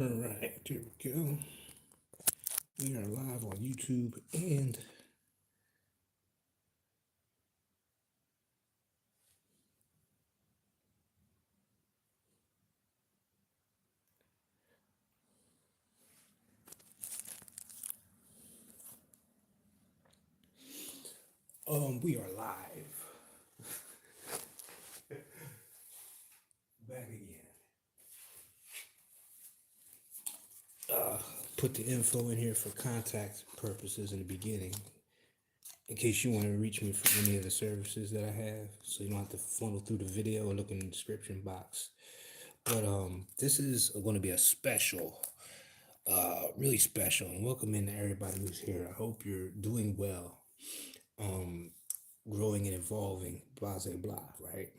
All right, here we go. We are live on YouTube and we are live. Back again. Put the info in here for contact purposes in the beginning, in case you want to reach me for any of the services that I have, so you don't have to funnel through the video or look in the description box. But this is going to be a special, really special, and welcome in to everybody who's here. I hope you're doing well, growing and evolving, blah, blah, blah, right?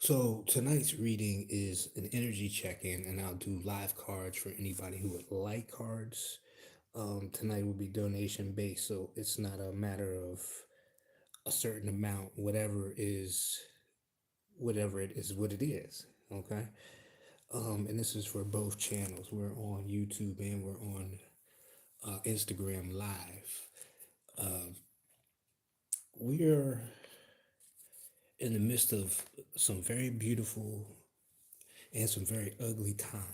So tonight's reading is an energy check-in, and I'll do live cards for anybody who would like cards. Tonight will be donation based, so it's not a matter of a certain amount. Whatever it is, what it is. Okay. And this is for both channels. We're on YouTube and we're on Instagram Live. We're in the midst of some very beautiful and some very ugly times.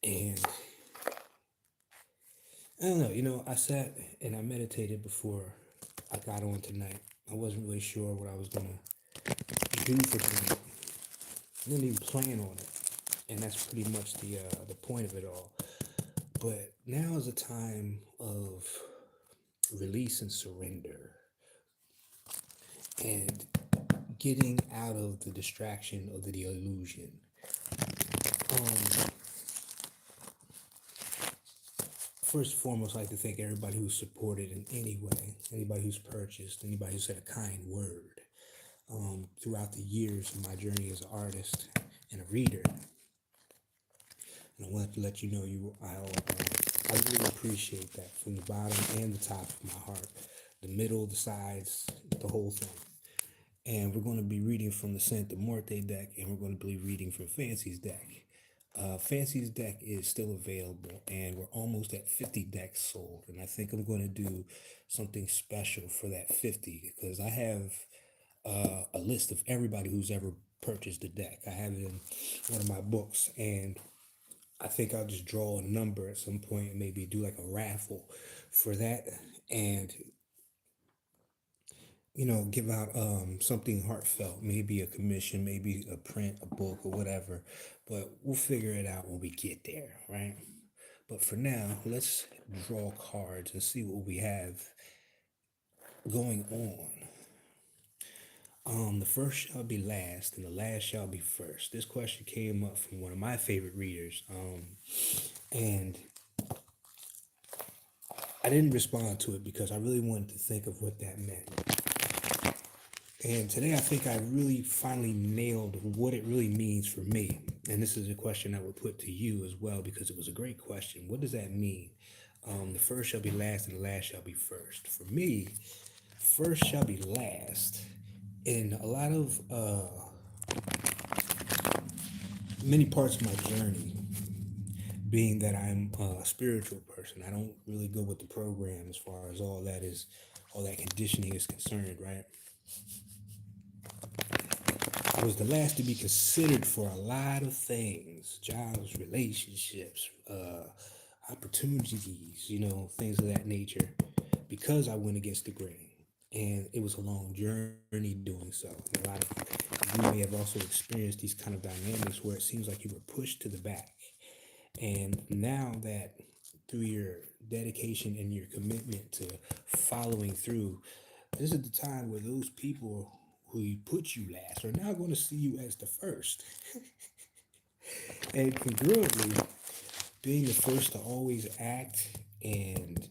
And I don't know, I sat and I meditated before I got on tonight. I wasn't really sure what I was gonna do for tonight. I didn't even plan on it, and that's pretty much the point of it all. But now is a time of release and surrender, and getting out of the distraction of the illusion. Um, First and foremost, I'd like to thank everybody who's supported in any way, anybody who's purchased, anybody who said a kind word throughout the years of my journey as an artist and a reader. And I wanted to let you know I really appreciate that from the bottom and the top of my heart, the middle, the sides, the whole thing. And we're going to be reading from the Santa Muerte deck, and we're going to be reading from Fancy's deck. Fancy's deck is still available, and we're almost at 50 decks sold. And I think I'm going to do something special for that 50, because I have a list of everybody who's ever purchased a deck. I have it in one of my books, and I think I'll just draw a number at some point and maybe do like a raffle for that, and give out something heartfelt, maybe a commission, maybe a print, a book, or whatever. But we'll figure it out when we get there, right? But for now, let's draw cards and see what we have going on. The first shall be last, and the last shall be first. This question came up from one of my favorite readers, and I didn't respond to it because I really wanted to think of what that meant. And today I think I really finally nailed what it really means for me. And this is a question I would put to you as well, because it was a great question. What does that mean? The first shall be last and the last shall be first. For me, first shall be last. In a lot of many parts of my journey, being that I'm a spiritual person, I don't really go with the program as far as all that conditioning is concerned, right? I was the last to be considered for a lot of things: jobs, relationships, opportunities, things of that nature, because I went against the grain. And it was a long journey doing so. And a lot of you may have also experienced these kind of dynamics where it seems like you were pushed to the back. And now that through your dedication and your commitment to following through, this is the time where those people who put you last are now going to see you as the first. And congruently, being the first to always act and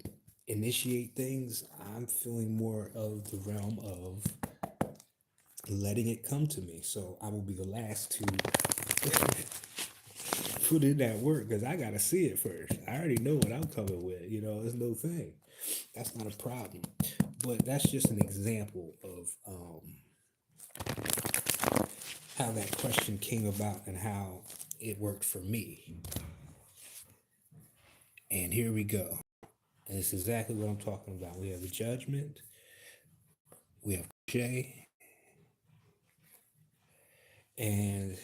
initiate things, I'm feeling more of the realm of letting it come to me. So I will be the last to put in that work, because I got to see it first. I already know what I'm coming with. There's no thing. That's not a problem. But that's just an example of how that question came about and how it worked for me. And here we go. And it's exactly what I'm talking about. We have the judgment, we have Shay, and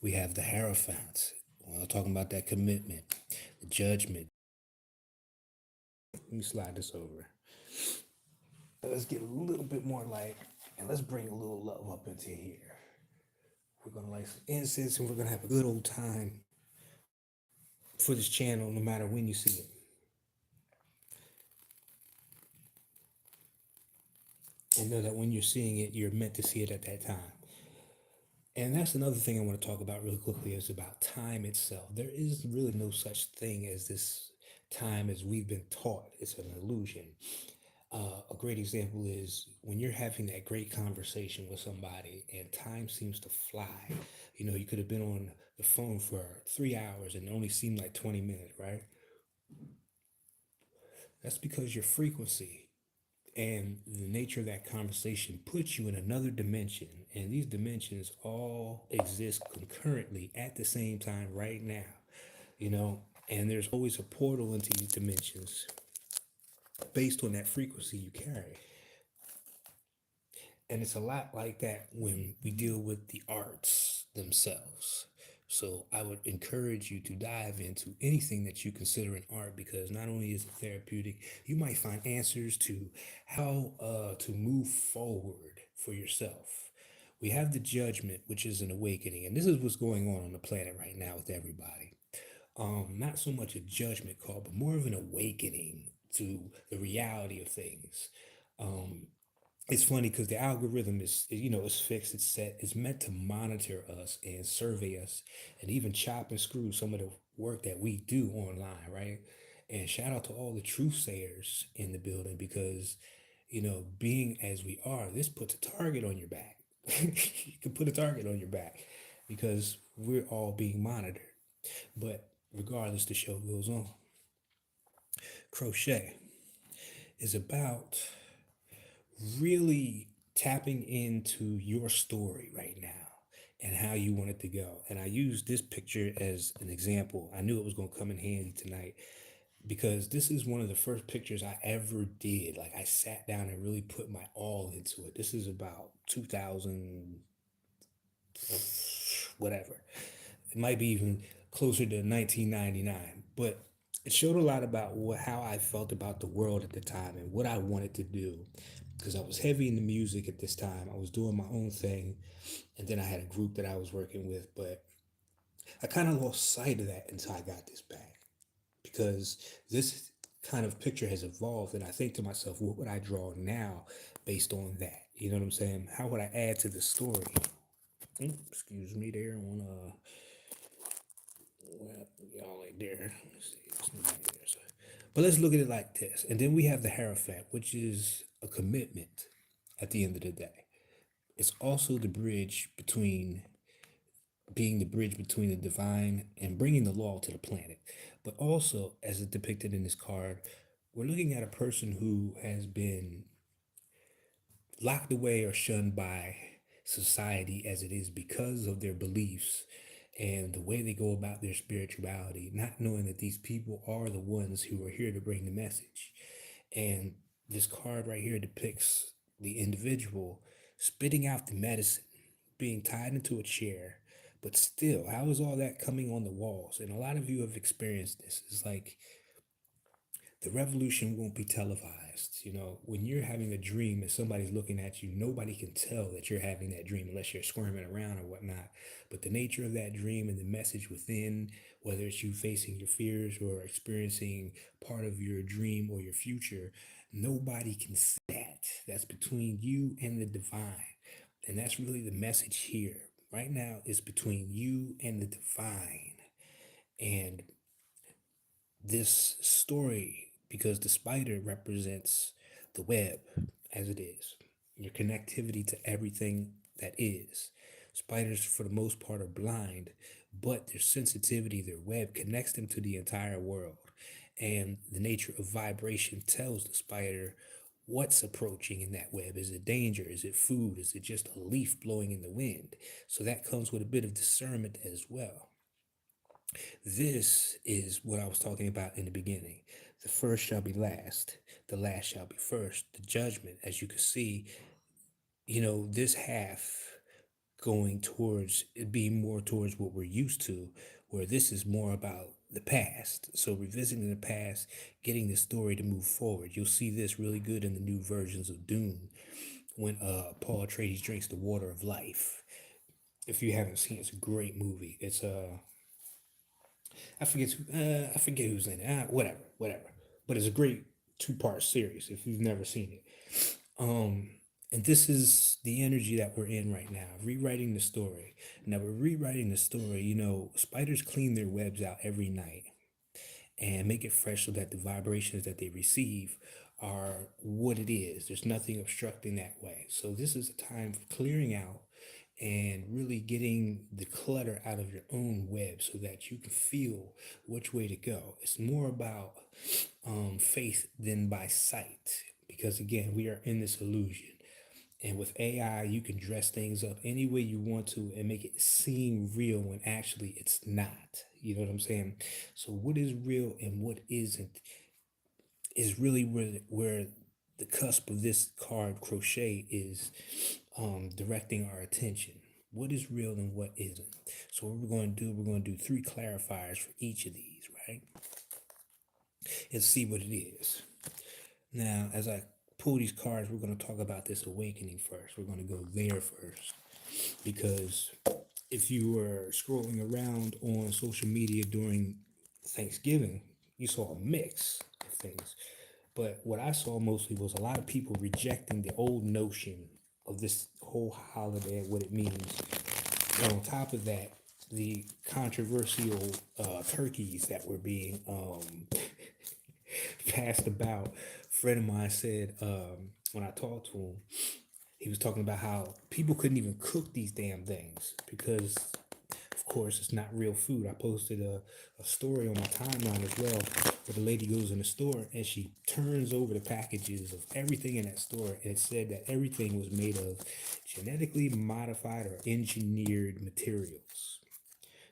we have the Hierophant. Well, I'm talking about that commitment, the judgment. Let me slide this over. Let's get a little bit more light and let's bring a little love up into here. We're gonna light some incense and we're gonna have a good old time for this channel no matter when you see it. And know that when you're seeing it, you're meant to see it at that time. And that's another thing I want to talk about really quickly is about time itself. There is really no such thing as this time as we've been taught. It's an illusion. A great example is when you're having that great conversation with somebody and time seems to fly. You know, you could have been on the phone for 3 hours and it only seemed like 20 minutes, right? That's because your frequency and the nature of that conversation puts you in another dimension. And these dimensions all exist concurrently at the same time right now, you know, and there's always a portal into these dimensions based on that frequency you carry. And it's a lot like that when we deal with the arts themselves. So I would encourage you to dive into anything that you consider an art because not only is it therapeutic, you might find answers to how to move forward for yourself. We have the judgment, which is an awakening, and this is what's going on the planet right now with everybody. Not so much a judgment call, but more of an awakening to the reality of things. Um, it's funny because the algorithm is, you know, it's fixed, it's set, it's meant to monitor us and survey us and even chop and screw some of the work that we do online, right? And shout out to all the truth sayers in the building because, you know, being as we are, this puts a target on your back. You can put a target on your back because we're all being monitored. But regardless, the show goes on. Crochet is about really tapping into your story right now and how you want it to go. And I use this picture as an example. I knew it was going to come in handy tonight because this is one of the first pictures I ever did. Like I sat down and really put my all into it. This is about 2000, whatever. It might be even closer to 1999, but it showed a lot about how I felt about the world at the time and what I wanted to do because I was heavy into music at this time. I was doing my own thing, and then I had a group that I was working with, but I kind of lost sight of that until I got this back because this kind of picture has evolved, and I think to myself, what would I draw now based on that? You know what I'm saying? How would I add to the story? Excuse me, there on well, y'all like there. Let's see, it's not there. So. But let's look at it like this, and then we have the Hierophant, which is a commitment. At the end of the day, it's also the bridge between being the bridge between the divine and bringing the law to the planet. But also, as it's depicted in this card, we're looking at a person who has been locked away or shunned by society as it is because of their beliefs and the way they go about their spirituality, not knowing that these people are the ones who are here to bring the message. And this card right here depicts the individual spitting out the medicine, being tied into a chair. But still, how is all that coming on the walls? And a lot of you have experienced this. It's like the revolution won't be televised. You know, when you're having a dream and somebody's looking at you, nobody can tell that you're having that dream unless you're squirming around or whatnot. But the nature of that dream and the message within, whether it's you facing your fears or experiencing part of your dream or your future, nobody can see that. That's between you and the divine. And that's really the message here. Right now, it's between you and the divine. And this story because the spider represents the web as it is, your connectivity to everything that is. Spiders, for the most part, are blind, but their sensitivity, their web connects them to the entire world. And the nature of vibration tells the spider what's approaching in that web. Is it danger? Is it food? Is it just a leaf blowing in the wind? So that comes with a bit of discernment as well. This is what I was talking about in the beginning. The first shall be last, the last shall be first. The judgment, as you can see, this half going towards it being more towards what we're used to, where this is more about the past. So revisiting the past, getting the story to move forward. You'll see this really good in the new versions of Dune when Paul Atreides drinks the water of life. If you haven't seen it, it's a great movie. It's I forget who's in it. Whatever. But it's a great two-part series if you've never seen it. Um, and this is the energy that we're in right now, rewriting the story. Now we're rewriting the story. Spiders clean their webs out every night and make it fresh so that the vibrations that they receive are what it is. There's nothing obstructing that way. So this is a time for clearing out and really getting the clutter out of your own web so that you can feel which way to go. It's more about faith than by sight because, again, we are in this illusion. And with AI, you can dress things up any way you want to and make it seem real when actually it's not. You know what I'm saying? So, what is real and what isn't is really where the cusp of this card crochet is directing our attention. What is real and what isn't? So, what we're going to do three clarifiers for each of these, right? And see what it is. Now, as I pull these cards, we're going to talk about this awakening first. We're going to go there first. Because if you were scrolling around on social media during Thanksgiving, you saw a mix of things. But what I saw mostly was a lot of people rejecting the old notion of this whole holiday and what it means. And on top of that, the controversial turkeys that were being passed about. A friend of mine said when I talked to him, he was talking about how people couldn't even cook these damn things because, of course, it's not real food. I posted a story on my timeline as well where the lady goes in the store and she turns over the packages of everything in that store and it said that everything was made of genetically modified or engineered materials.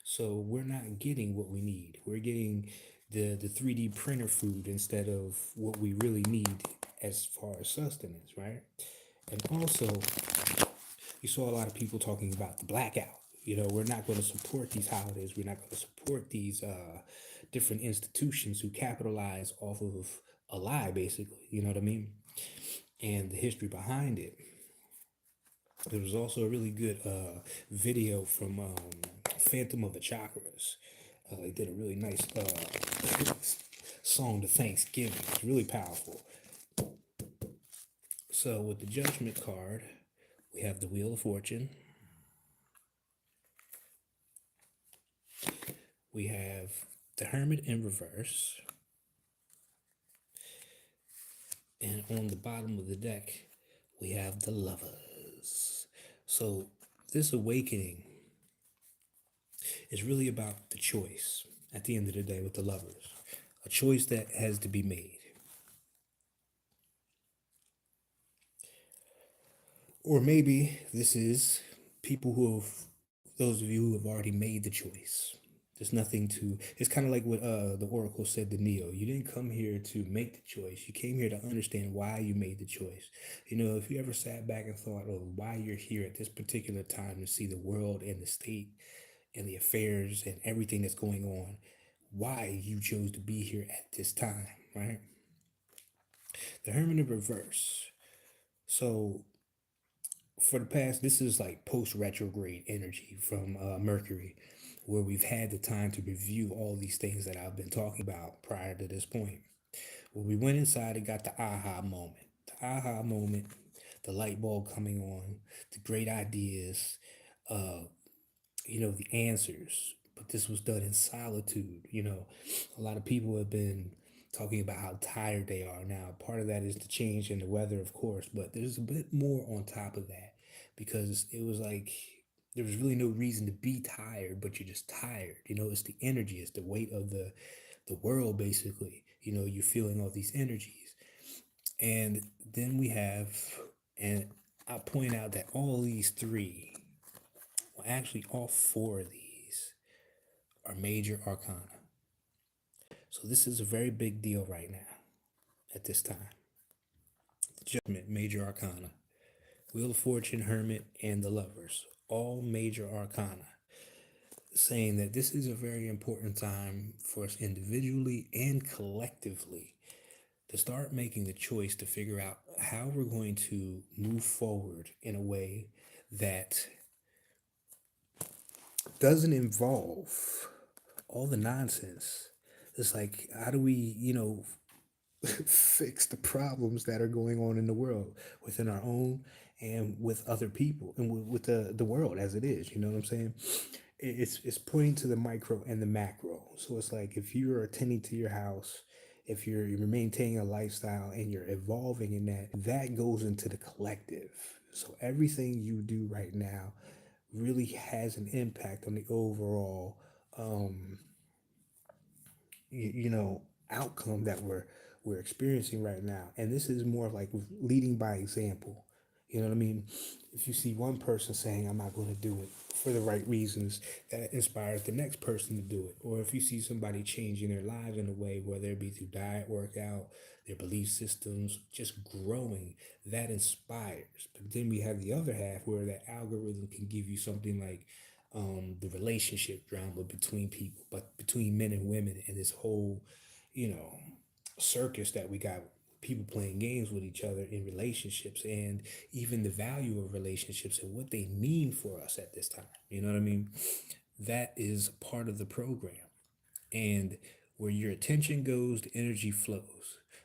So we're not getting what we need. We're getting the 3D printer food instead of what we really need as far as sustenance, right? And also, you saw a lot of people talking about the blackout. We're not going to support these holidays. We're not going to support these different institutions who capitalize off of a lie, basically. You know what I mean? And the history behind it. There was also a really good video from Phantom of the Chakras. They did a really nice song to Thanksgiving. It's really powerful. So with the Judgment card, we have the Wheel of Fortune. We have the Hermit in reverse. And on the bottom of the deck, we have the Lovers. So this awakening is really about the choice at the end of the day with the Lovers. A choice that has to be made. Or maybe this is people those of you who have already made the choice. There's nothing to, it's kind of like what the Oracle said to Neo. You didn't come here to make the choice. You came here to understand why you made the choice. If you ever sat back and thought of why you're here at this particular time to see the world and the state and the affairs and everything that's going on, why you chose to be here at this time, right? The Hermit in reverse. So for the past, this is like post retrograde energy from Mercury, where we've had the time to review all these things that I've been talking about prior to this point. When we went inside and got the aha moment, the light bulb coming on, the great ideas, uh, the answers. But this was done in solitude. A lot of people have been talking about how tired they are now. Part of that is the change in the weather, of course, but there's a bit more on top of that because it was like there was really no reason to be tired, but you're just tired. It's the energy, it's the weight of the world, basically. You're feeling all these energies. And then we have, and I point out that all these three, well, actually, all four of these are major arcana. So this is a very big deal right now at this time. The Judgment, major arcana. Wheel of Fortune, Hermit, and the Lovers, all major arcana, saying that this is a very important time for us individually and collectively to start making the choice to figure out how we're going to move forward in a way that doesn't involve all the nonsense. It's like, how do we, fix the problems that are going on in the world within our own and with other people and with the world as it is, you know what I'm saying? It's pointing to the micro and the macro. So it's like if you're attending to your house, if you're maintaining a lifestyle and you're evolving in that, that goes into the collective. So everything you do right now really has an impact on the overall um, outcome that we're experiencing right now. And this is more of like leading by example. You know what I mean? If you see one person saying, I'm not going to do it for the right reasons, that inspires the next person to do it. Or if you see somebody changing their lives in a way, whether it be through diet, workout, their belief systems, just growing, that inspires. But then we have the other half where that algorithm can give you something like the relationship drama between people, but between men and women, and this whole, you know, circus that we got, people playing games with each other in relationships, and even the value of relationships and what they mean for us at this time. You know what I mean? That is part of the program. And where your attention goes, the energy flows.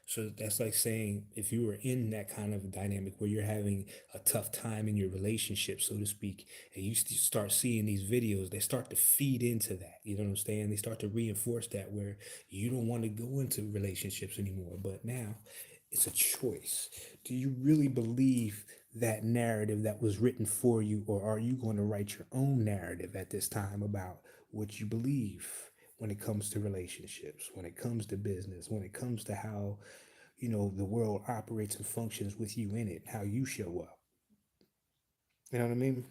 So that's like saying if you were in that kind of dynamic where you're having a tough time in your relationship, so to speak, and you start seeing these videos, they start to feed into that. You know what I'm saying? They start to reinforce that where you don't want to go into relationships anymore. But now it's a choice. Do you really believe that narrative that was written for you, or are you going to write your own narrative at this time about what you believe when it comes to relationships, when it comes to business, when it comes to how, the world operates and functions with you in it, how you show up? You know what I mean?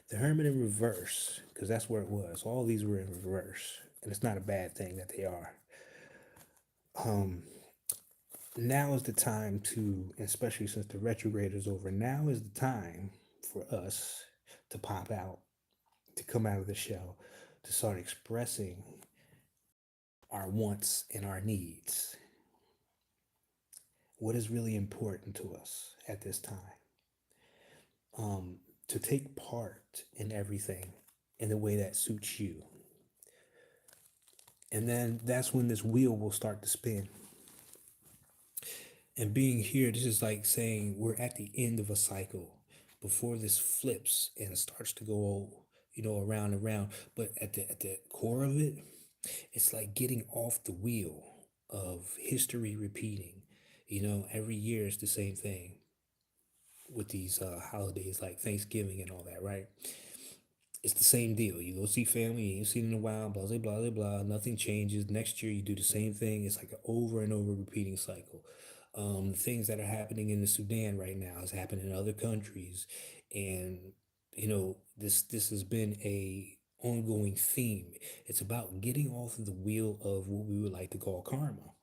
The Hermit in reverse, because that's where it was. All these were in reverse, and it's not a bad thing that they are. Um, Now is the time to, especially since the retrograde is over, now is the time for us to pop out, to come out of the shell, to start expressing our wants and our needs. What is really important to us at this time? To take part in everything in the way that suits you. And then that's when this wheel will start to spin. And being here, this is like saying we're at the end of a cycle before this flips and it starts to go, around and around. But at the core of it, it's like getting off the wheel of history repeating. Every year it's the same thing with these holidays like Thanksgiving and all that, right? It's the same deal. You go see family, you ain't seen in a while, blah, blah, blah, blah, blah. Nothing changes. Next year, you do the same thing. It's like an over and over repeating cycle. The things that are happening in the Sudan right now is happening in other countries, and this has been a ongoing theme. It's about getting off of the wheel of what we would like to call karma.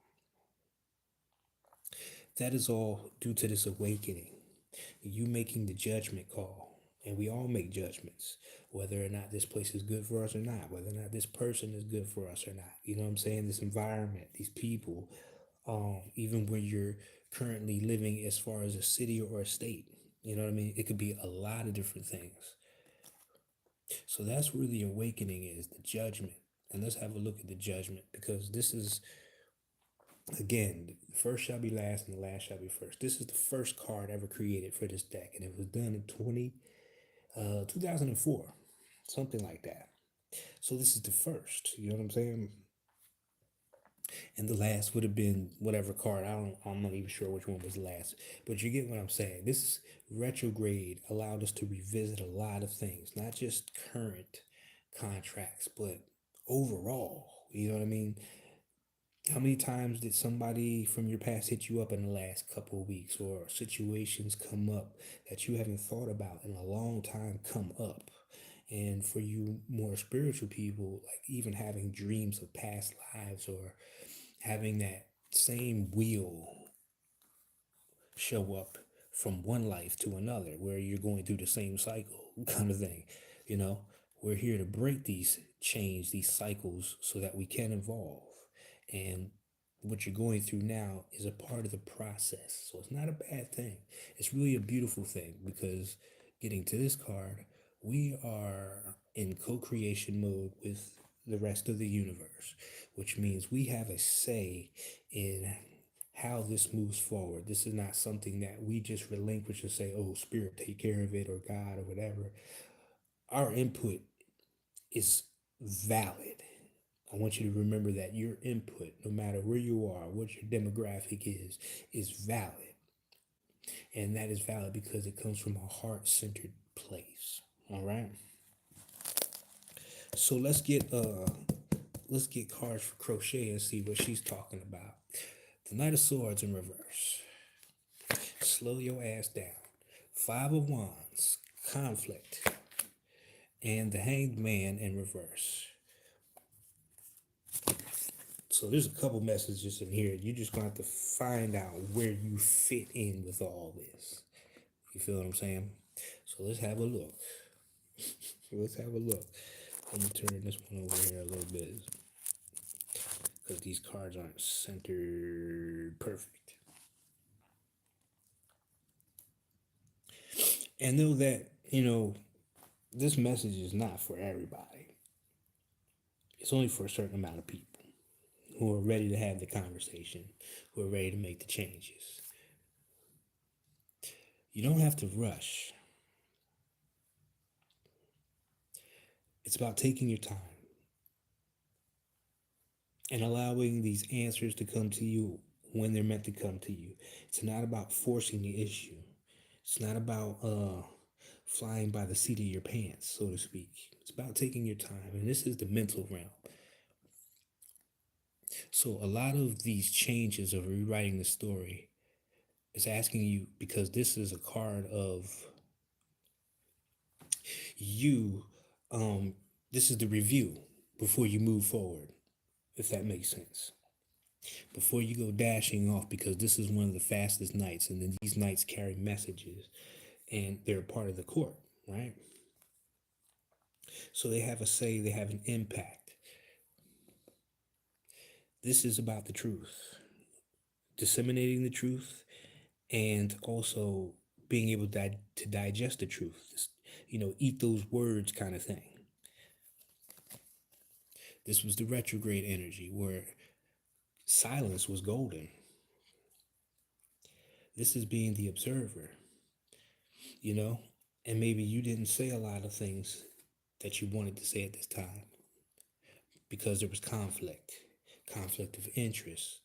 That is all due to this awakening. You making the judgment call. And we all make judgments, whether or not this place is good for us or not, whether or not this person is good for us or not. You know what I'm saying? This environment, these people, even where you're currently living as far as a city or a state. You know what I mean? It could be a lot of different things. So that's where the awakening is, the judgment. And let's have a look at the judgment, because this is, again, the first shall be last and the last shall be first. This is the first card ever created for this deck, and it was done in 2004, something like that. So this is the first, you know what I'm saying? And the last would have been whatever card. I'm not even sure which one was the last, but you get what I'm saying. This retrograde allowed us to revisit a lot of things, not just current contracts, but overall. You know what I mean? How many times did somebody from your past hit you up in the last couple of weeks, or situations come up that you haven't thought about in a long time come up? And for you more spiritual people, like even having dreams of past lives or having that same wheel show up from one life to another where you're going through the same cycle kind of thing, you know? We're here to break these chains, these cycles, so that we can evolve. And what you're going through now is a part of the process. So it's not a bad thing. It's really a beautiful thing because getting to this card, we are in co creation mode with the rest of the universe, which means we have a say in how this moves forward. This is not something that we just relinquish and say, oh, spirit, take care of it, or God, or whatever. Our input is valid. I want you to remember that your input, no matter where you are, what your demographic is valid. And that is valid because it comes from a heart centered place. All right. So let's get cards for crochet and see what she's talking about. The Knight of Swords in reverse. Slow your ass down. Five of Wands, conflict, and the Hanged Man in reverse. So there's a couple messages in here. You're just going to have to find out where you fit in with all this. You feel what I'm saying? So let's have a look. Let's have a look. Let me turn this one over here a little bit because these cards aren't centered perfect. And know that, this message is not for everybody. It's only for a certain amount of people who are ready to have the conversation, who are ready to make the changes. You don't have to rush. It's about taking your time and allowing these answers to come to you when they're meant to come to you. It's not about forcing the issue. It's not about flying by the seat of your pants, so to speak. It's about taking your time, and this is the mental realm. So a lot of these changes of rewriting the story is asking you, because this is a card of you, this is the review before you move forward, if that makes sense. Before you go dashing off, because this is one of the fastest nights, and then these nights carry messages, and they're a part of the court, right? So they have a say, they have an impact. This is about the truth, disseminating the truth, and also being able to digest the truth, eat those words kind of thing. This was the retrograde energy where silence was golden. This is being the observer, you know? And maybe you didn't say a lot of things that you wanted to say at this time because there was conflict of interest,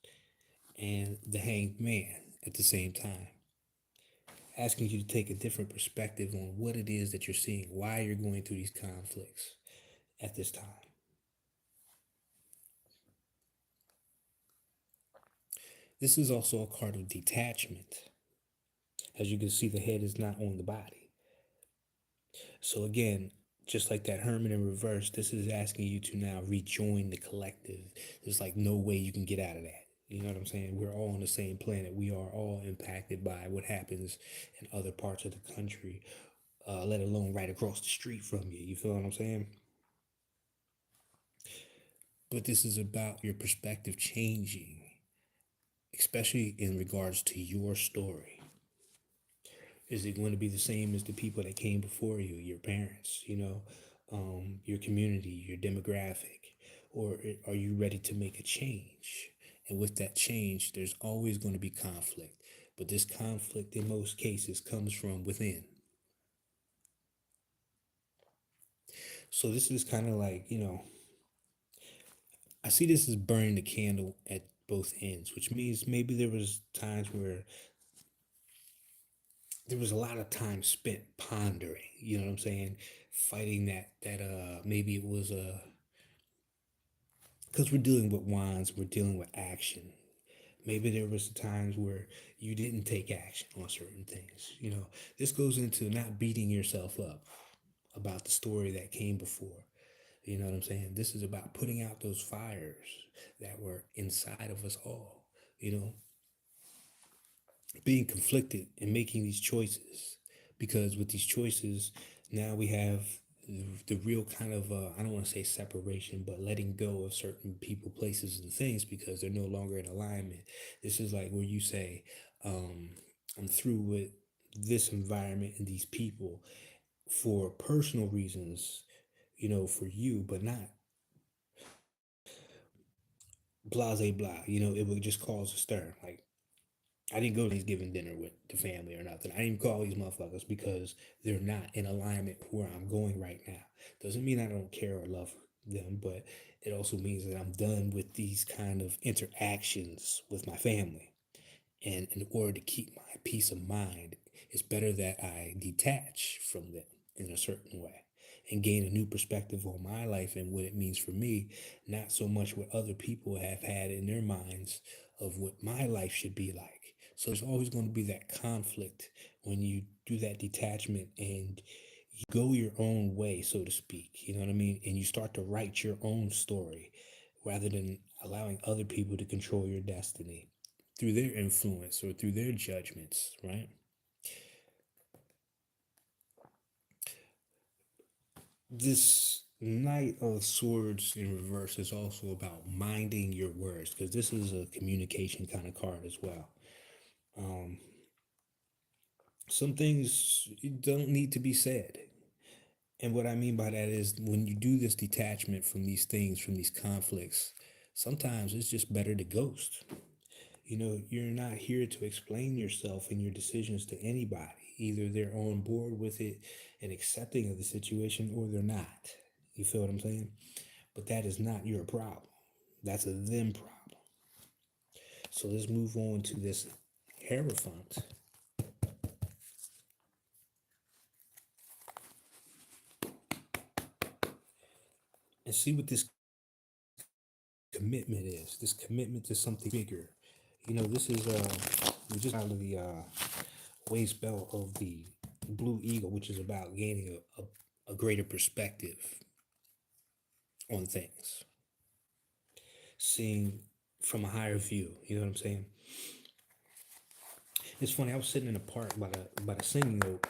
and the hanged man at the same time. Asking you to take a different perspective on what it is that you're seeing, why you're going through these conflicts at this time. This is also a card of detachment. As you can see, the head is not on the body. So again, just like that hermit in reverse, this is asking you to now rejoin the collective. There's like no way you can get out of that. You know what I'm saying? We're all on the same planet. We are all impacted by what happens in other parts of the country, let alone right across the street from you. You feel what I'm saying? But this is about your perspective changing, especially in regards to your story. Is it going to be the same as the people that came before you, your parents, your community, your demographic? Or are you ready to make a change? And with that change, there's always going to be conflict. But this conflict, in most cases, comes from within. So this is kind of like, I see this as burning the candle at both ends, which means maybe there was times where there was a lot of time spent pondering, you know what I'm saying? Fighting that maybe it was because we're dealing with wands, we're dealing with action. Maybe there was times where you didn't take action on certain things. This goes into not beating yourself up about the story that came before. You know what I'm saying? This is about putting out those fires that were inside of us all. You know, being conflicted and making these choices, because with these choices now we have the real kind of I don't want to say separation, but letting go of certain people, places, and things because they're no longer in alignment. This is like where you say, um, I'm through with this environment and these people for personal reasons, for you, but not blase blah. It would just cause a stir. Like, I didn't go to Thanksgiving dinner with the family or nothing. I didn't call these motherfuckers because they're not in alignment with where I'm going right now. Doesn't mean I don't care or love them, but it also means that I'm done with these kind of interactions with my family. And in order to keep my peace of mind, it's better that I detach from them in a certain way and gain a new perspective on my life and what it means for me, not so much what other people have had in their minds of what my life should be like. So there's always going to be that conflict when you do that detachment and you go your own way, so to speak. You know what I mean? And you start to write your own story rather than allowing other people to control your destiny through their influence or through their judgments, right? This Knight of Swords in reverse is also about minding your words because this is a communication kind of card as well. Um, some things don't need to be said. And what I mean by that is when you do this detachment from these things, from these conflicts, sometimes it's just better to ghost. You're not here to explain yourself and your decisions to anybody. Either they're on board with it and accepting of the situation or they're not. You feel what I'm saying? But that is not your problem. That's a them problem. So let's move on to this Hierophant and see what this commitment is. This commitment to something bigger. This is we just out of the waist belt of the Blue Eagle, which is about gaining a greater perspective on things, seeing from a higher view. You know what I'm saying? It's funny. I was sitting in a park by the singing oak,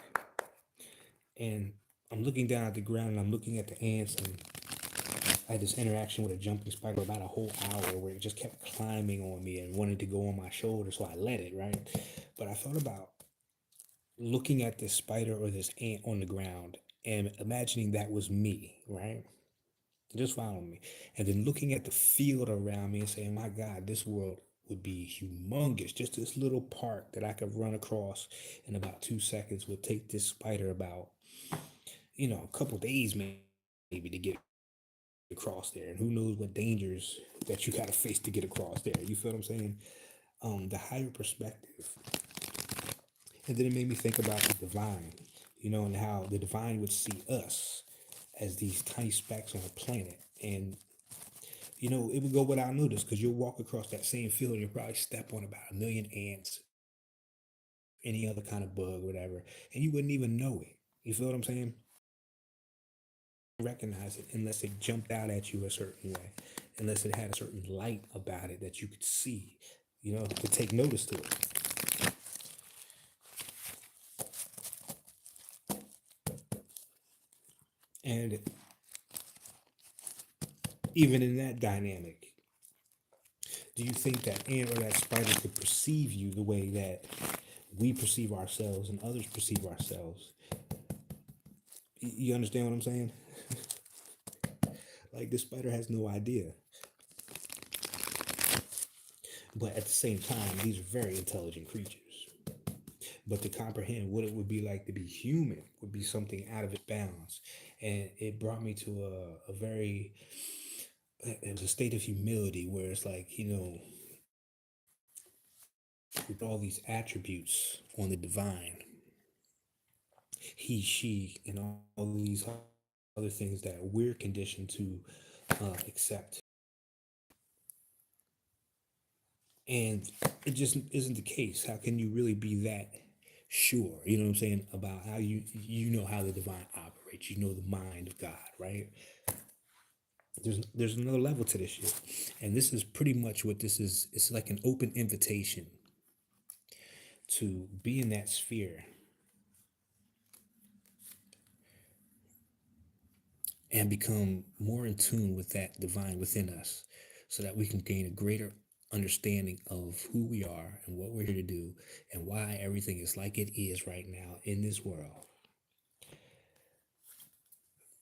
and I'm looking down at the ground and I'm looking at the ants, and I had this interaction with a jumping spider about a whole hour where it just kept climbing on me and wanted to go on my shoulder, so I let it, right? But I thought about looking at this spider or this ant on the ground and imagining that was me, right? Just following me. And then looking at the field around me and saying, my God, this world would be humongous. Just this little park that I could run across in about 2 seconds would take this spider about, a couple days maybe to get across there. And who knows what dangers that you got to face to get across there. You feel what I'm saying? The higher perspective. And then it made me think about the divine, and how the divine would see us as these tiny specks on a planet. And it would go without notice because you'll walk across that same field and you'll probably step on about a million ants, any other kind of bug, whatever, and you wouldn't even know it. You feel what I'm saying? Recognize it unless it jumped out at you a certain way, unless it had a certain light about it that you could see, to take notice to it. And even in that dynamic, do you think that ant or that spider could perceive you the way that we perceive ourselves and others perceive ourselves? You understand what I'm saying? Like, the spider has no idea. But at the same time, these are very intelligent creatures. But to comprehend what it would be like to be human would be something out of its bounds. And it brought me to it was a state of humility where it's like, with all these attributes on the divine, he, she, and all these other things that we're conditioned to accept And it just isn't the case. How can you really be that sure? You know what I'm saying? About how you know how the divine operates. You know the mind of God, right? There's another level to this shit. And this is pretty much what this is. It's like an open invitation to be in that sphere and become more in tune with that divine within us so that we can gain a greater understanding of who we are and what we're here to do and why everything is like it is right now in this world.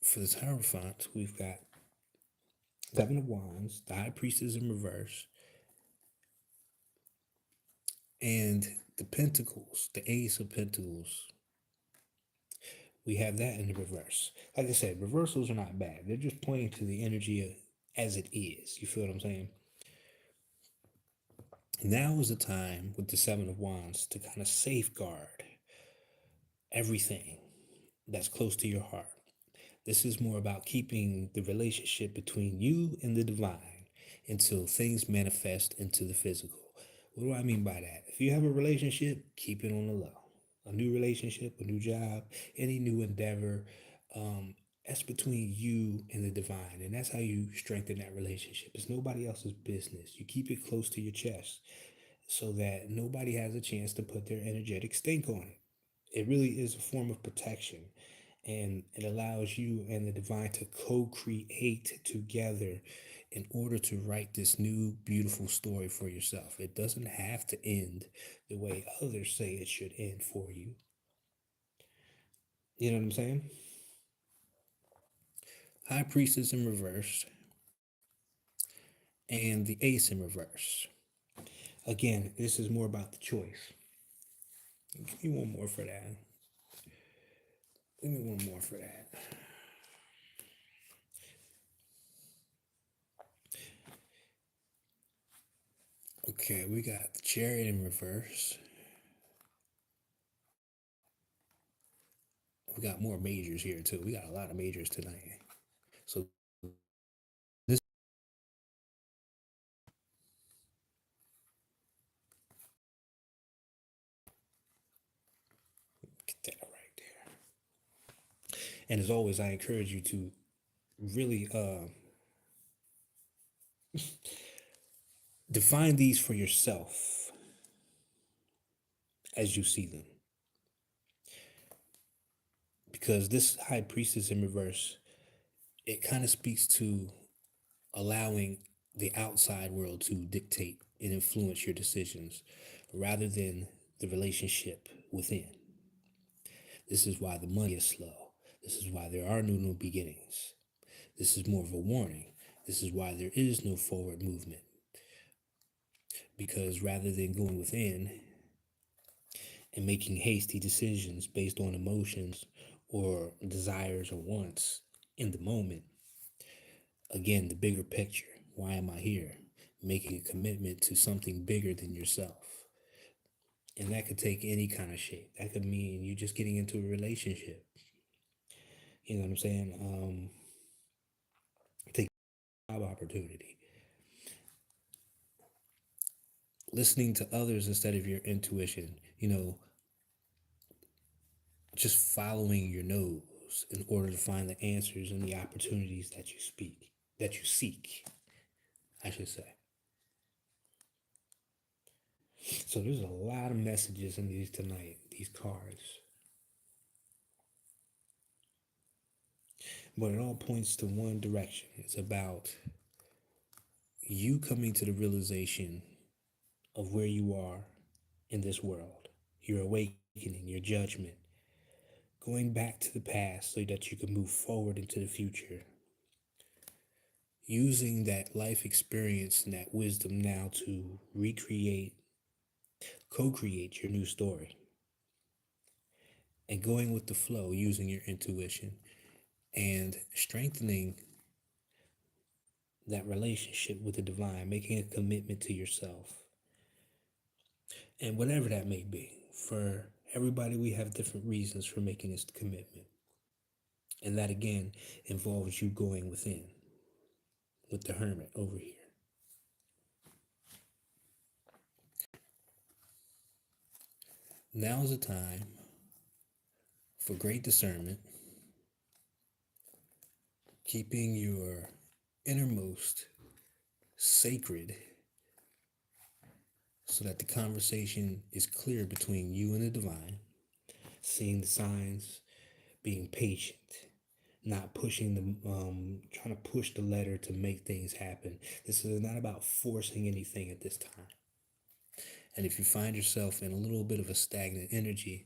For the Hierophant, we've got Seven of Wands, the High Priestess in reverse, and the Pentacles, the Ace of Pentacles. We have that in the reverse. Like I said, reversals are not bad. They're just pointing to the energy as it is. You feel what I'm saying? Now is the time with the Seven of Wands to kind of safeguard everything that's close to your heart. This is more about keeping the relationship between you and the divine until things manifest into the physical. What do I mean by that? If you have a relationship, keep it on the low. A new relationship, a new job, any new endeavor, that's between you and the divine. And that's how you strengthen that relationship. It's nobody else's business. You keep it close to your chest so that nobody has a chance to put their energetic stink on it. It really is a form of protection, and it allows you and the divine to co-create together in order to write this new beautiful story for yourself. It doesn't have to end the way others say it should end for you. You know what I'm saying? High Priestess in reverse and the Ace in reverse. Again, this is more about the choice. Give me one more for that. Give me one more for that. Okay, we got the Chariot in reverse. We got more majors here too. We got a lot of majors tonight. So this get that right there. And as always, I encourage you to really define these for yourself as you see them. Because this High Priestess in reverse, it kind of speaks to allowing the outside world to dictate and influence your decisions rather than the relationship within. This is why the money is slow. This is why there are no new beginnings. This is more of a warning. This is why there is no forward movement. Because rather than going within and making hasty decisions based on emotions or desires or wants in the moment, again, the bigger picture. Why am I here? Making a commitment to something bigger than yourself. And that could take any kind of shape. That could mean you just getting into a relationship. You know what I'm saying? Take a job opportunity. Listening to others instead of your intuition. Just following your nose in order to find the answers and the opportunities that you seek, I should say. So there's a lot of messages in these tonight, these cards. But it all points to one direction. It's about you coming to the realization of where you are in this world, your awakening, your judgment, going back to the past so that you can move forward into the future, using that life experience and that wisdom now to recreate, co-create your new story, and going with the flow using your intuition and strengthening that relationship with the divine, making a commitment to yourself, and whatever that may be. For everybody, we have different reasons for making this commitment, and that again involves you going within with the hermit over here. Now is the time for great discernment, keeping your innermost sacred so that the conversation is clear between you and the divine, seeing the signs, being patient, not pushing trying to push the letter to make things happen. This is not about forcing anything at this time. And if you find yourself in a little bit of a stagnant energy,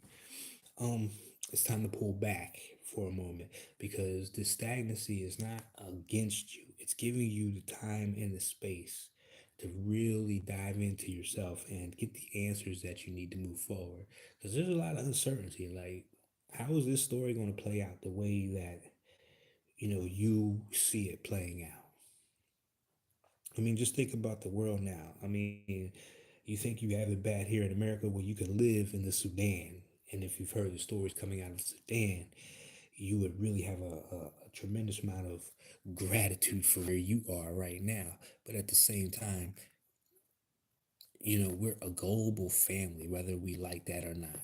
um, it's time to pull back for a moment because the stagnancy is not against you. It's giving you the time and the space to really dive into yourself and get the answers that you need to move forward. Because there's a lot of uncertainty. Like, how is this story going to play out the way that you see it playing out? I mean, just think about the world now. I mean, you think you have it bad here in America where you could live in the Sudan. And if you've heard the stories coming out of Sudan, you would really have a tremendous amount of gratitude for where you are right now. But at the same time, we're a global family, whether we like that or not.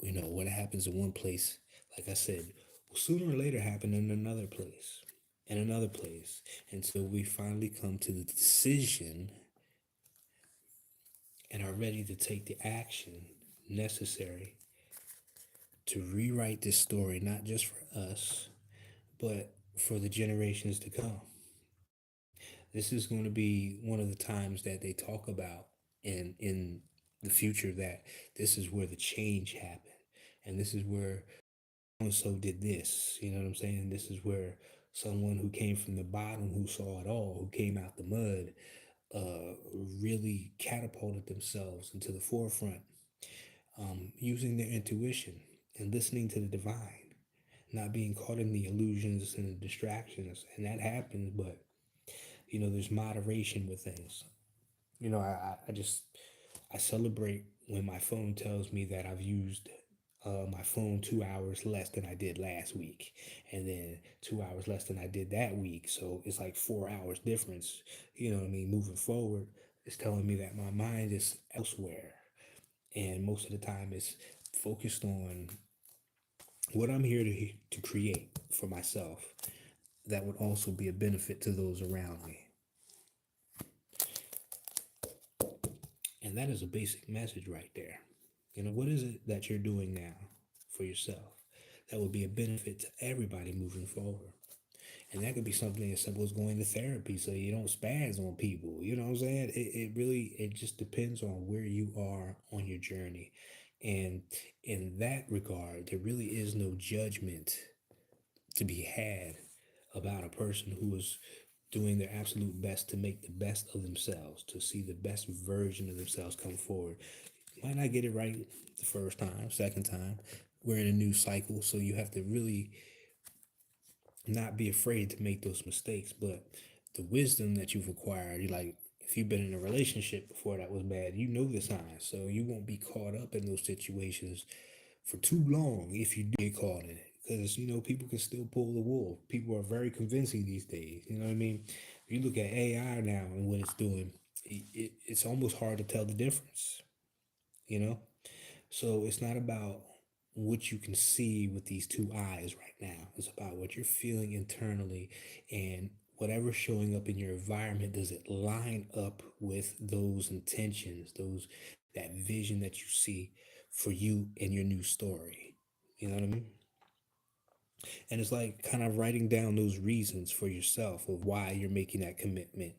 What happens in one place, like I said, will sooner or later happen in another place, in another place, until we finally come to the decision and are ready to take the action necessary to rewrite this story, not just for us, but for the generations to come. This is going to be one of the times that they talk about in the future that this is where the change happened. And this is where so and so did this. You know what I'm saying? This is where someone who came from the bottom, who saw it all, who came out the mud, uh, really catapulted themselves into the forefront, using their intuition and listening to the divine, not being caught in the illusions and the distractions. And that happens, but there's moderation with things. I celebrate when my phone tells me that I've used my phone 2 hours less than I did last week, and then 2 hours less than I did that week. So it's like 4 hours difference. You know what I mean? Moving forward, it's telling me that my mind is elsewhere, and most of the time it's focused on what I'm here to create for myself. That would also be a benefit to those around me. And that is a basic message right there. What is it that you're doing now for yourself that would be a benefit to everybody moving forward? And that could be something as simple as going to therapy so you don't spaz on people. You know what I'm saying? It just depends on where you are on your journey. And in that regard, there really is no judgment to be had about a person who is doing their absolute best to make the best of themselves, to see the best version of themselves come forward. You might not get it right the first time, second time. We're in a new cycle, so you have to really not be afraid to make those mistakes. But the wisdom that you've acquired, you like, if you've been in a relationship before that was bad, you know the signs, so you won't be caught up in those situations for too long if you do get caught in it. Because people can still pull the wool. People are very convincing these days. You know what I mean? If you look at AI now and what it's doing, it's almost hard to tell the difference. You know, so it's not about what you can see with these two eyes right now. It's about what you're feeling internally, and whatever's showing up in your environment, does it line up with those intentions, that vision that you see for you and your new story? You know what I mean? And it's like kind of writing down those reasons for yourself of why you're making that commitment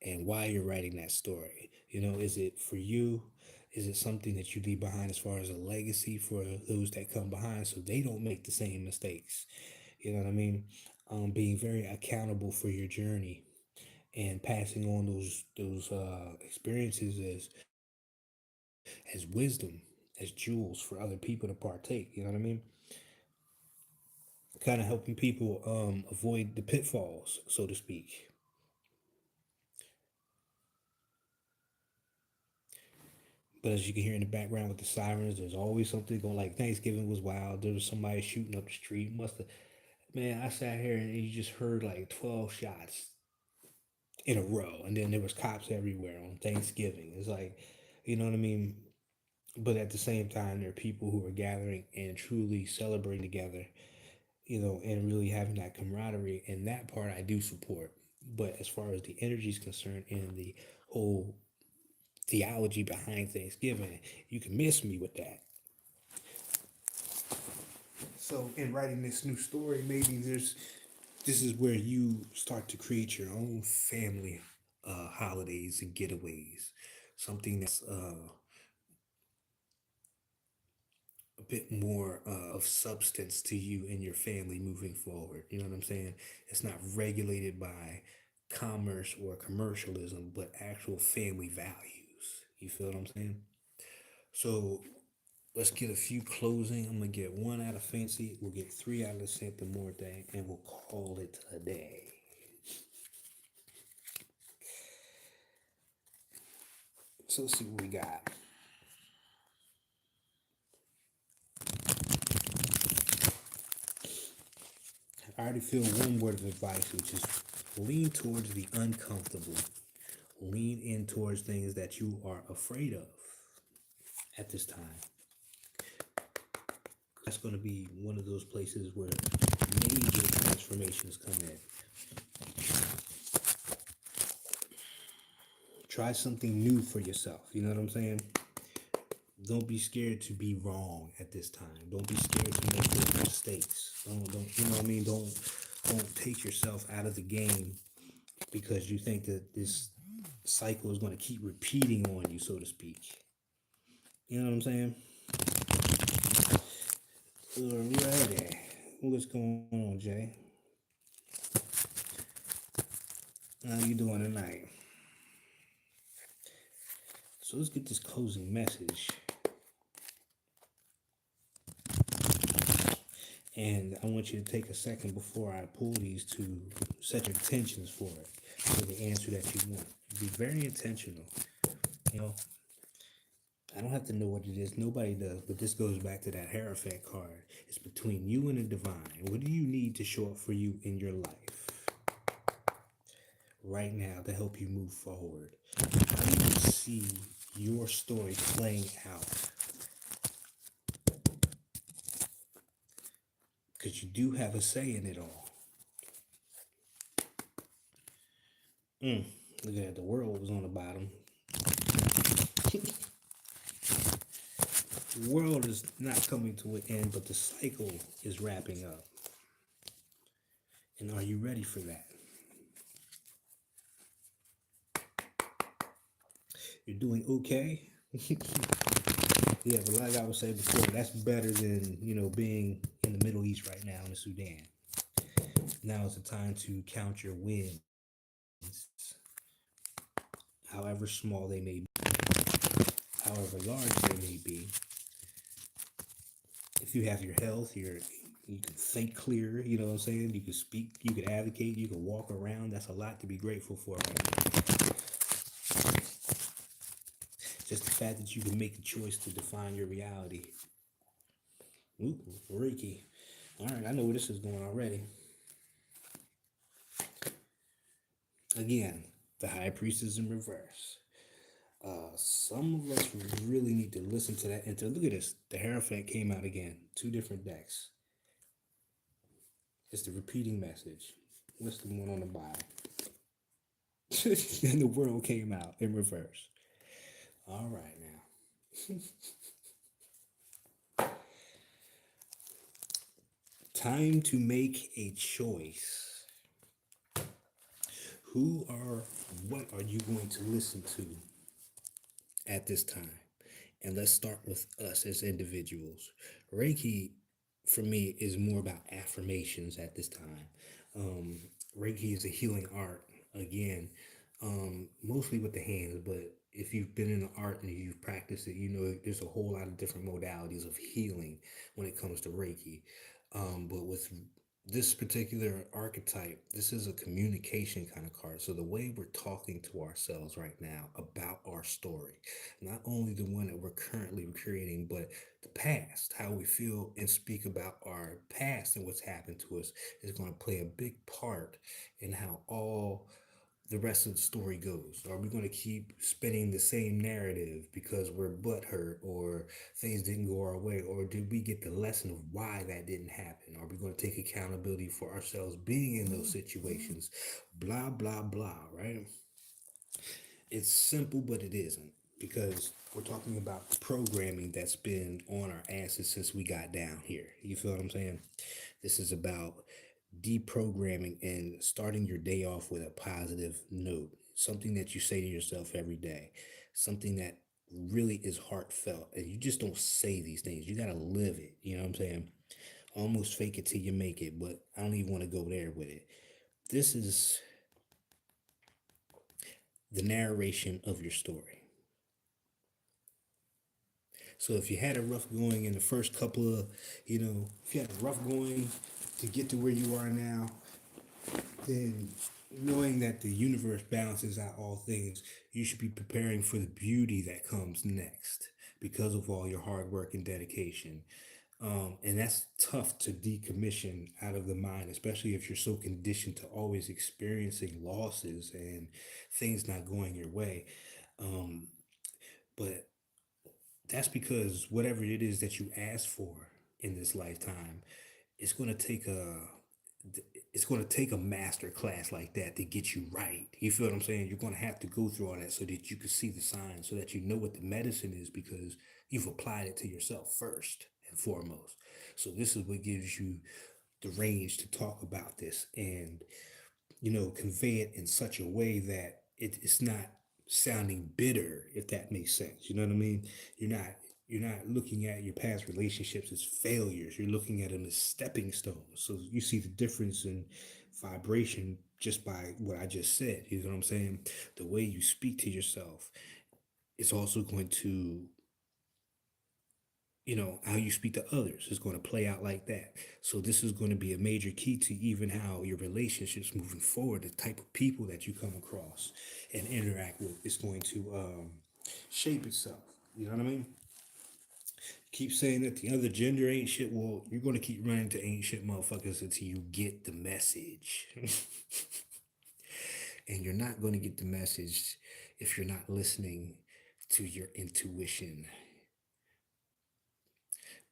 and why you're writing that story. Is it for you? Is it something that you leave behind as far as a legacy for those that come behind so they don't make the same mistakes? You know what I mean? Being very accountable for your journey and passing on those experiences as wisdom, as jewels for other people to partake. You know what I mean? Kind of helping people avoid the pitfalls, so to speak. But as you can hear in the background with the sirens, there's always something going. Like Thanksgiving was wild. There was somebody shooting up the street. Must have, man. I sat here and you just heard like 12 shots in a row, and then there was cops everywhere on Thanksgiving. It's like, you know what I mean. But at the same time, there are people who are gathering and truly celebrating together, and really having that camaraderie. And that part I do support. But as far as the energy is concerned and the whole theology behind Thanksgiving, you can miss me with that. So in writing this new story, maybe this is where you start to create your own family holidays and getaways. Something that's a bit more of substance to you and your family moving forward. You know what I'm saying? It's not regulated by commerce or commercialism, but actual family values. You feel what I'm saying? So let's get a few closing. I'm gonna get one out of Fancy. We'll get three out of the Santa Muerte, and we'll call it a day. So let's see what we got. I already feel one word of advice, which is lean towards the uncomfortable. Lean in towards things that you are afraid of at this time. That's going to be one of those places where major transformations come in. Try something new for yourself. You know what I'm saying? Don't be scared to be wrong at this time. Don't be scared to make those mistakes. Don't you know what I mean? Don't take yourself out of the game because you think that this cycle is going to keep repeating on you, so to speak. You know what I'm saying? Alrighty. What's going on, Jay? How you doing tonight? So let's get this closing message. And I want you to take a second before I pull these to set your intentions for it, for the answer that you want. Be very intentional. You know, I don't have to know what it is. Nobody does. But this goes back to that Hierophant card. It's between you and the divine. What do you need to show up for you in your life right now to help you move forward? How do you see your story playing out? Because you do have a say in it all. Look at that. The world was on the bottom. The world is not coming to an end, but the cycle is wrapping up. And are you ready for that? You're doing okay? Yeah, but like I was saying before, that's better than, being in the Middle East right now in the Sudan. Now is the time to count your wins, however small they may be, however large they may be. If you have your health, you can think clearer, you know what I'm saying? You can speak, you can advocate, you can walk around. That's a lot to be grateful for right now. Just the fact that you can make the choice to define your reality. Ooh, Reiki. All right, I know where this is going already. Again, the High Priestess in reverse. Some of us really need to listen to that and to look at this. The Hierophant came out again. Two different decks. It's the repeating message. What's the one on the bottom? And the world came out in reverse. All right now. Time to make a choice. Who or what are you going to listen to at this time? And let's start with us as individuals. Reiki, for me, is more about affirmations at this time. Reiki is a healing art, again, mostly with the hands, but if you've been in the art and you've practiced it, you know there's a whole lot of different modalities of healing when it comes to Reiki. But with this particular archetype, this is a communication kind of card. So the way we're talking to ourselves right now about our story, not only the one that we're currently creating, but the past, how we feel and speak about our past and what's happened to us is going to play a big part in how all the rest of the story goes? Are we going to keep spinning the same narrative because we're butthurt or things didn't go our way? Or did we get the lesson of why that didn't happen? Are we going to take accountability for ourselves being in those situations? Blah, blah, blah, right? It's simple, but it isn't, because we're talking about the programming that's been on our asses since we got down here. You feel what I'm saying? This is about deprogramming and starting your day off with a positive note, something that you say to yourself every day, something that really is heartfelt. And you just don't say these things, you got to live it. You know what I'm saying? Almost fake it till you make it, but I don't even want to go there with it. This is the narration of your story. So if you had a rough going in the first couple of, if you had a rough going to get to where you are now, then knowing that the universe balances out all things, you should be preparing for the beauty that comes next because of all your hard work and dedication. And that's tough to decommission out of the mind, especially if you're so conditioned to always experiencing losses and things not going your way. Um, but that's because whatever it is that you ask for in this lifetime, it's going to take a it's going to take a master class like that to get you right. You feel what I'm saying? You're going to have to go through all that so that you can see the signs, so that you know what the medicine is, because you've applied it to yourself first and foremost. So this is what gives you the range to talk about this and convey it in such a way that it's not sounding bitter, if that makes sense. You know what I mean? You're not looking at your past relationships as failures. You're looking at them as stepping stones. So you see the difference in vibration just by what I just said. You know what I'm saying? The way you speak to yourself is also going to, how you speak to others is going to play out like that. So this is going to be a major key to even how your relationships moving forward, the type of people that you come across and interact with is going to shape itself. You know what I mean? Keep saying that the other gender ain't shit. Well, you're going to keep running to ain't shit motherfuckers until you get the message. And you're not going to get the message if you're not listening to your intuition.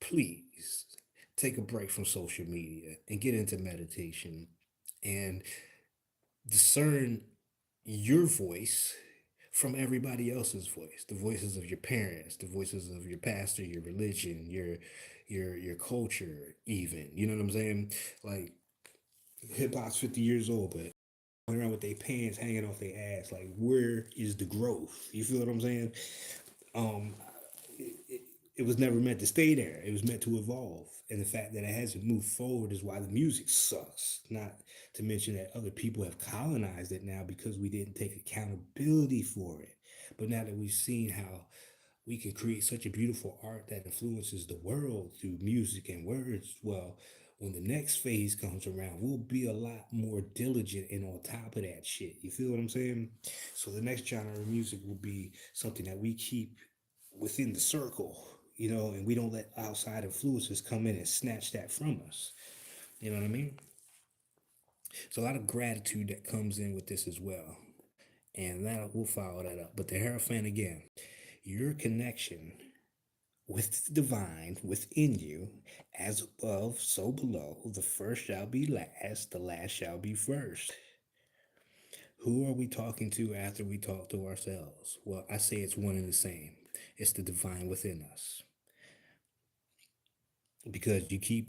Please take a break from social media and get into meditation and discern your voice from everybody else's voice, the voices of your parents, the voices of your pastor, your religion, your culture, even. You know what I'm saying? Like, hip hop's 50 years old, but going around with their pants hanging off their ass. Like, where is the growth? You feel what I'm saying? Um, it was never meant to stay there. It was meant to evolve. And the fact that it hasn't moved forward is why the music sucks. Not to mention that other people have colonized it now because we didn't take accountability for it. But now that we've seen how we can create such a beautiful art that influences the world through music and words, well, when the next phase comes around, we'll be a lot more diligent and on top of that shit. You feel what I'm saying? So the next genre of music will be something that we keep within the circle, and we don't let outside influences come in and snatch that from us. You know what I mean? So a lot of gratitude that comes in with this as well. And that we'll follow that up. But the Hierophant again, your connection with the divine within you, as above, so below, the first shall be last, the last shall be first. Who are we talking to after we talk to ourselves? Well, I say it's one and the same. It's the divine within us. Because you keep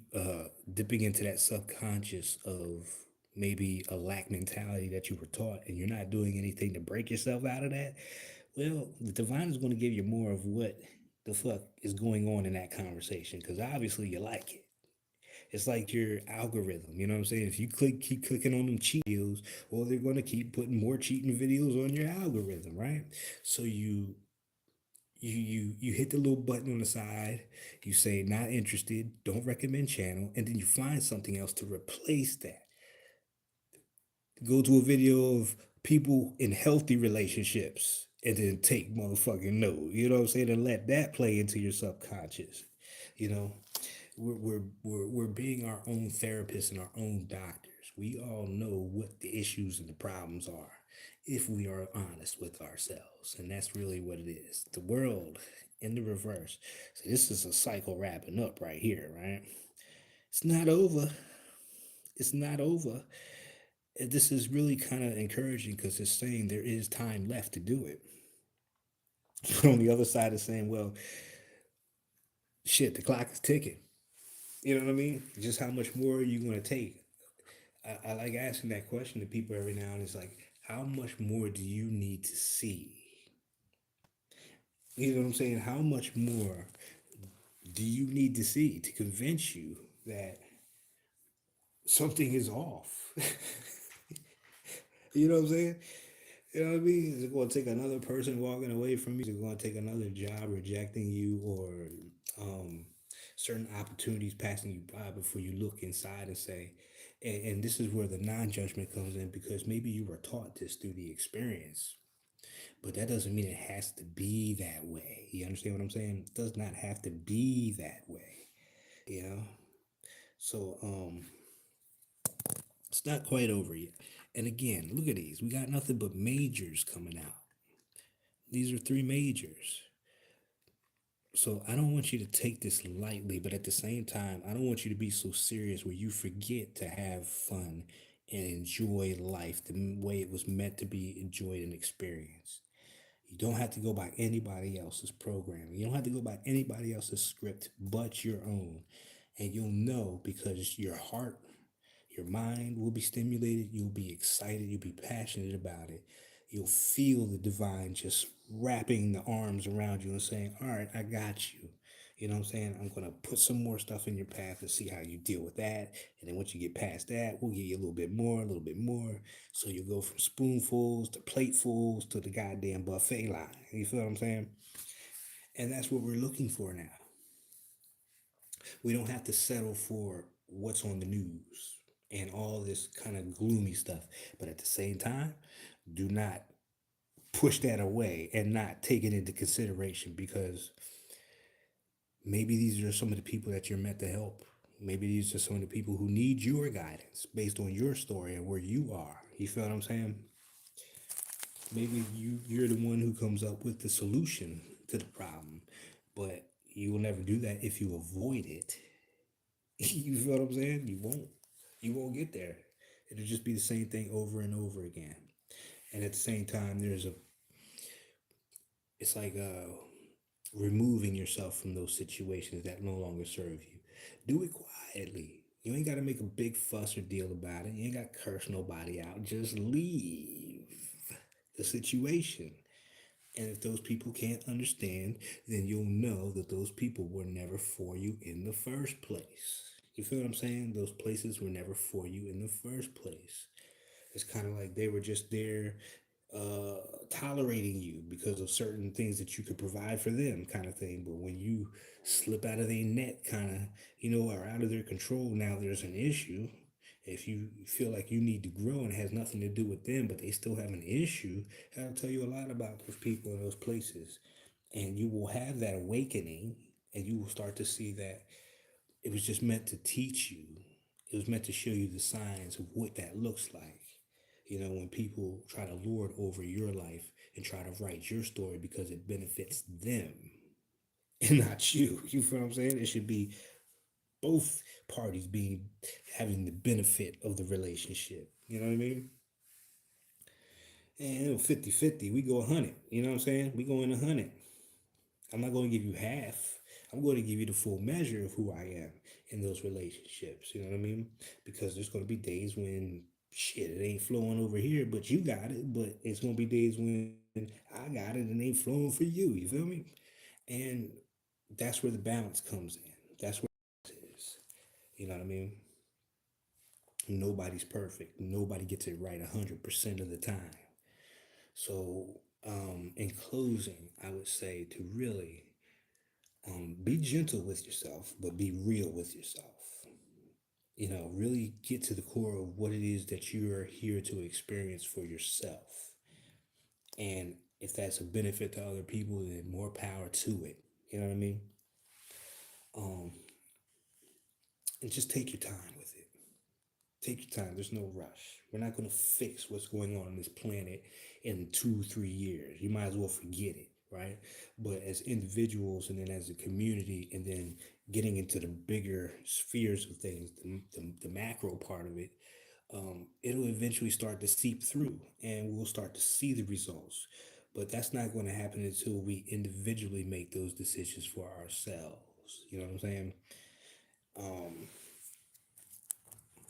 dipping into that subconscious of maybe a lack mentality that you were taught, and you're not doing anything to break yourself out of that. Well, the divine is going to give you more of what the fuck is going on in that conversation, because obviously you like it. It's like your algorithm, you know what I'm saying? If you keep clicking on them cheat videos, well, they're going to keep putting more cheating videos on your algorithm, right? So you hit the little button on the side, you say not interested, don't recommend channel, and then you find something else to replace that. Go to a video of people in healthy relationships and then take motherfucking note. You know what I'm saying? And let that play into your subconscious. You know, we're being our own therapists and our own doctors. We all know what the issues and the problems are if we are honest with ourselves. And that's really what it is. The world in the reverse. So this is a cycle wrapping up right here, right? It's not over. It's not over. This is really kind of encouraging because it's saying there is time left to do it. But on the other side, it's saying, well, shit, the clock is ticking. You know what I mean? Just how much more are you going to take? I like asking that question to people every now and then. It's like, how much more do you need to see? You know what I'm saying? How much more do you need to see to convince you that something is off? You know what I'm saying? You know what I mean? Is it going to take another person walking away from you? Is it going to take another job rejecting you, or um, certain opportunities passing you by before you look inside and say, and this is where the non judgment comes in, because maybe you were taught this through the experience, but that doesn't mean it has to be that way. You understand what I'm saying? It does not have to be that way, you know? So, it's not quite over yet. And again, look at these. We got nothing but majors coming out. These are three majors. So I don't want you to take this lightly, but at the same time, I don't want you to be so serious where you forget to have fun and enjoy life the way it was meant to be enjoyed and experienced. You don't have to go by anybody else's programming. You don't have to go by anybody else's script but your own. And you'll know because your heart, your mind will be stimulated. You'll be excited. You'll be passionate about it. You'll feel the divine just wrapping the arms around you and saying, all right, I got you. You know what I'm saying? I'm going to put some more stuff in your path to see how you deal with that. And then once you get past that, we'll give you a little bit more, a little bit more. So you go from spoonfuls to platefuls to the goddamn buffet line. You feel what I'm saying? And that's what we're looking for now. We don't have to settle for what's on the news and all this kind of gloomy stuff. But at the same time, do not push that away and not take it into consideration, because maybe these are some of the people that you're meant to help. Maybe these are some of the people who need your guidance based on your story and where you are. You feel what I'm saying? Maybe you're the one who comes up with the solution to the problem, but you will never do that if you avoid it. You feel what I'm saying? You won't. You won't get there. It'll just be the same thing over and over again. And at the same time, it's like removing yourself from those situations that no longer serve you. Do it quietly. You ain't got to make a big fuss or deal about it. You ain't got to curse nobody out. Just leave the situation. And if those people can't understand, then you'll know that those people were never for you in the first place. You feel what I'm saying? Those places were never for you in the first place. It's kind of like they were just there tolerating you because of certain things that you could provide for them, kind of thing. But when you slip out of their net, kind of, or out of their control, now there's an issue. If you feel like you need to grow and it has nothing to do with them, but they still have an issue, that'll tell you a lot about those people in those places. And you will have that awakening, and you will start to see that it was just meant to teach you. It was meant to show you the signs of what that looks like. When people try to lord over your life and try to write your story because it benefits them and not you. You feel what I'm saying? It should be both parties having the benefit of the relationship. You know what I mean? And 50-50, we go 100. You know what I'm saying? We go in 100. I'm not going to give you half. I'm going to give you the full measure of who I am in those relationships. You know what I mean? Because there's going to be days when shit, it ain't flowing over here, but you got it. But it's going to be days when I got it and it ain't flowing for you. You feel me? And that's where the balance comes in. That's where it is. You know what I mean? Nobody's perfect. Nobody gets it right 100% of the time. So, in closing, I would say to really be gentle with yourself, but be real with yourself. Really get to the core of what it is that you're here to experience for yourself. And if that's a benefit to other people, then more power to it. You know what I mean? Um, and just take your time with it. Take your time. There's no rush. We're not going to fix what's going on this planet in 2, 3 years. You might as well forget it, right? But as individuals and then as a community, and then getting into the bigger spheres of things, the macro part of it, it'll eventually start to seep through and we'll start to see the results. But that's not going to happen until we individually make those decisions for ourselves. You know what I'm saying? Um,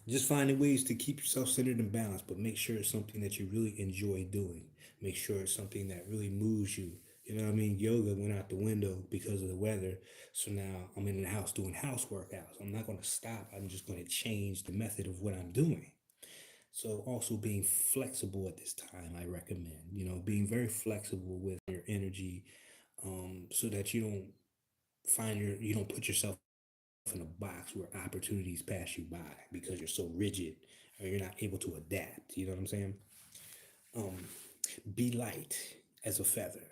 just finding ways to keep yourself centered and balanced, but make sure it's something that you really enjoy doing. Make sure it's something that really moves you. You know what I mean? Yoga went out the window because of the weather. So now I'm in the house doing house workouts. I'm not going to stop. I'm just going to change the method of what I'm doing. So also being flexible at this time, I recommend, being very flexible with your energy, so that you don't put yourself in a box where opportunities pass you by because you're so rigid or you're not able to adapt. You know what I'm saying? Um, be light as a feather.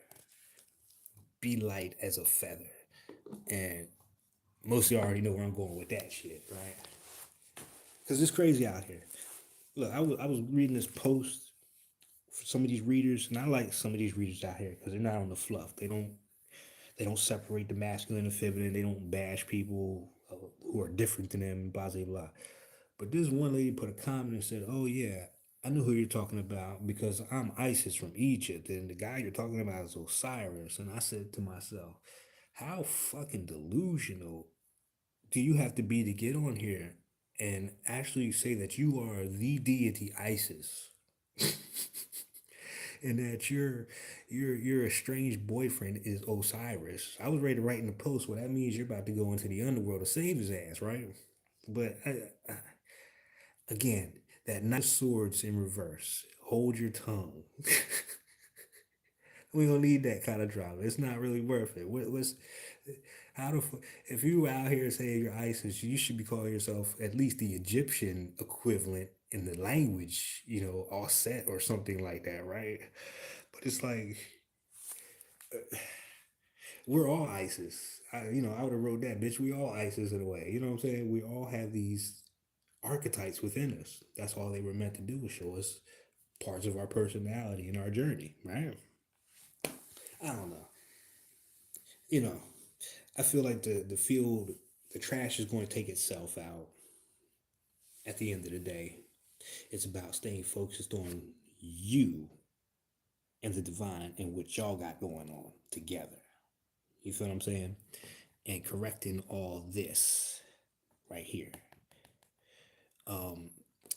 Be light as a feather. And most of y'all already know where I'm going with that shit, right? Because it's crazy out here. Look, I was reading this post for some of these readers, and I like some of these readers out here because they're not on the fluff. They don't separate the masculine and feminine. They don't bash people who are different than them. Blah blah blah. But this one lady put a comment and said, "Oh yeah, I know who you're talking about because I'm Isis from Egypt, and the guy you're talking about is Osiris." And I said to myself, "How fucking delusional do you have to be to get on here and actually say that you are the deity Isis?" And that your estranged boyfriend is Osiris. I was ready to write in the post. Well, that means you're about to go into the underworld to save his ass, right? But again, that nine swords in reverse. Hold your tongue. We don't need that kind of drama. It's not really worth it. What's how the if you out here saying you're ISIS, you should be calling yourself at least the Egyptian equivalent in the language, all set or something like that, right? But it's like we're all ISIS. I would have wrote that, bitch. We all ISIS in a way. You know what I'm saying? We all have these archetypes within us. That's all they were meant to do was show us parts of our personality and our journey, right? I don't know. You know, I feel like the field, the trash is going to take itself out at the end of the day. It's about staying focused on you and the divine and what y'all got going on together. You feel what I'm saying? And correcting all this right here.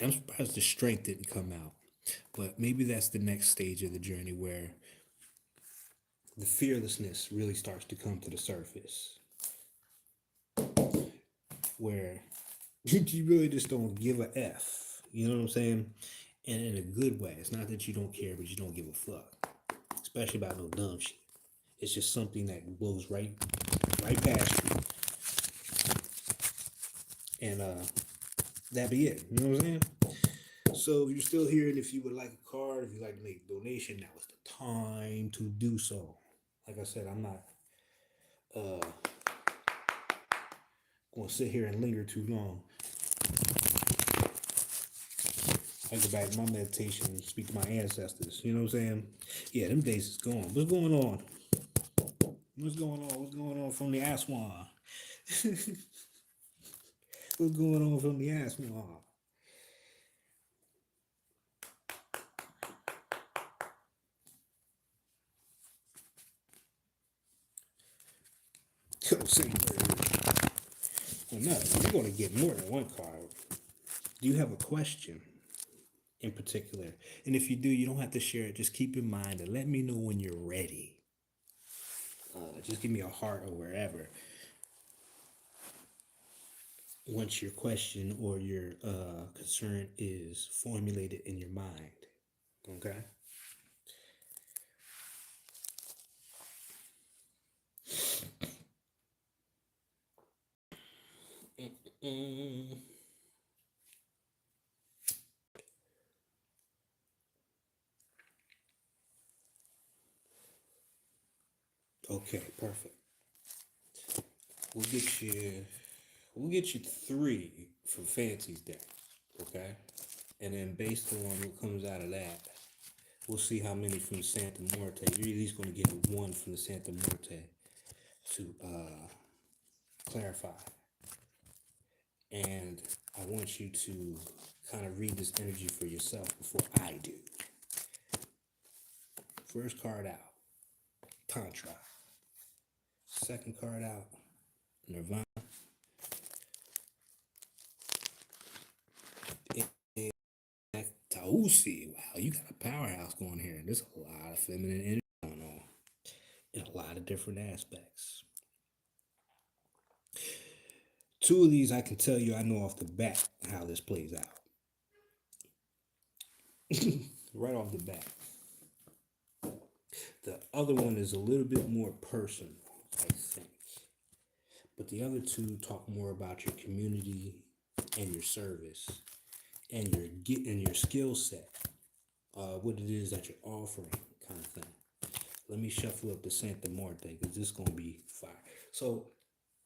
I'm surprised the strength didn't come out, but maybe that's the next stage of the journey where the fearlessness really starts to come to the surface, where you really just don't give a F. You know what I'm saying? And in a good way. It's not that you don't care, but you don't give a fuck, especially about no dumb shit. It's just something that blows right past you, and that be it. You know what I'm saying? So if you're still here, and if you would like a card, if you'd like to make a donation, that was the time to do so. Like I said, I'm not uh, going to sit here and linger too long. I go back to my meditation and speak to my ancestors. You know what I'm saying? Yeah, them days is gone. What's going on? What's going on? What's going on from the Aswan? What's going on from the Aswan? Well, no, you're going to get more than one card. Do you have a question in particular? And if you do, you don't have to share it. Just keep in mind and let me know when you're ready. Just give me a heart or wherever once your question or your concern is formulated in your mind. Okay? Mm. Okay, perfect. We'll get you we'll get you 3 from Fancy's deck, Okay? And then based on what comes out of that, we'll see how many from the Santa Muerte. You're at least going to get one from the Santa Muerte to clarify. And I want you to kind of read this energy for yourself before I do. First card out, Tantra. Second card out, Nirvana. And Tausi. Wow, you got a powerhouse going here. There's a lot of feminine energy going on in a lot of different aspects. Two of these I can tell you I know off the bat how this plays out. Right off the bat. The other one is a little bit more personal, I think. But the other two talk more about your community and your service and your skill set, what it is that you're offering, kind of thing. Let me shuffle up the Santa Muerte because this is gonna be fire. So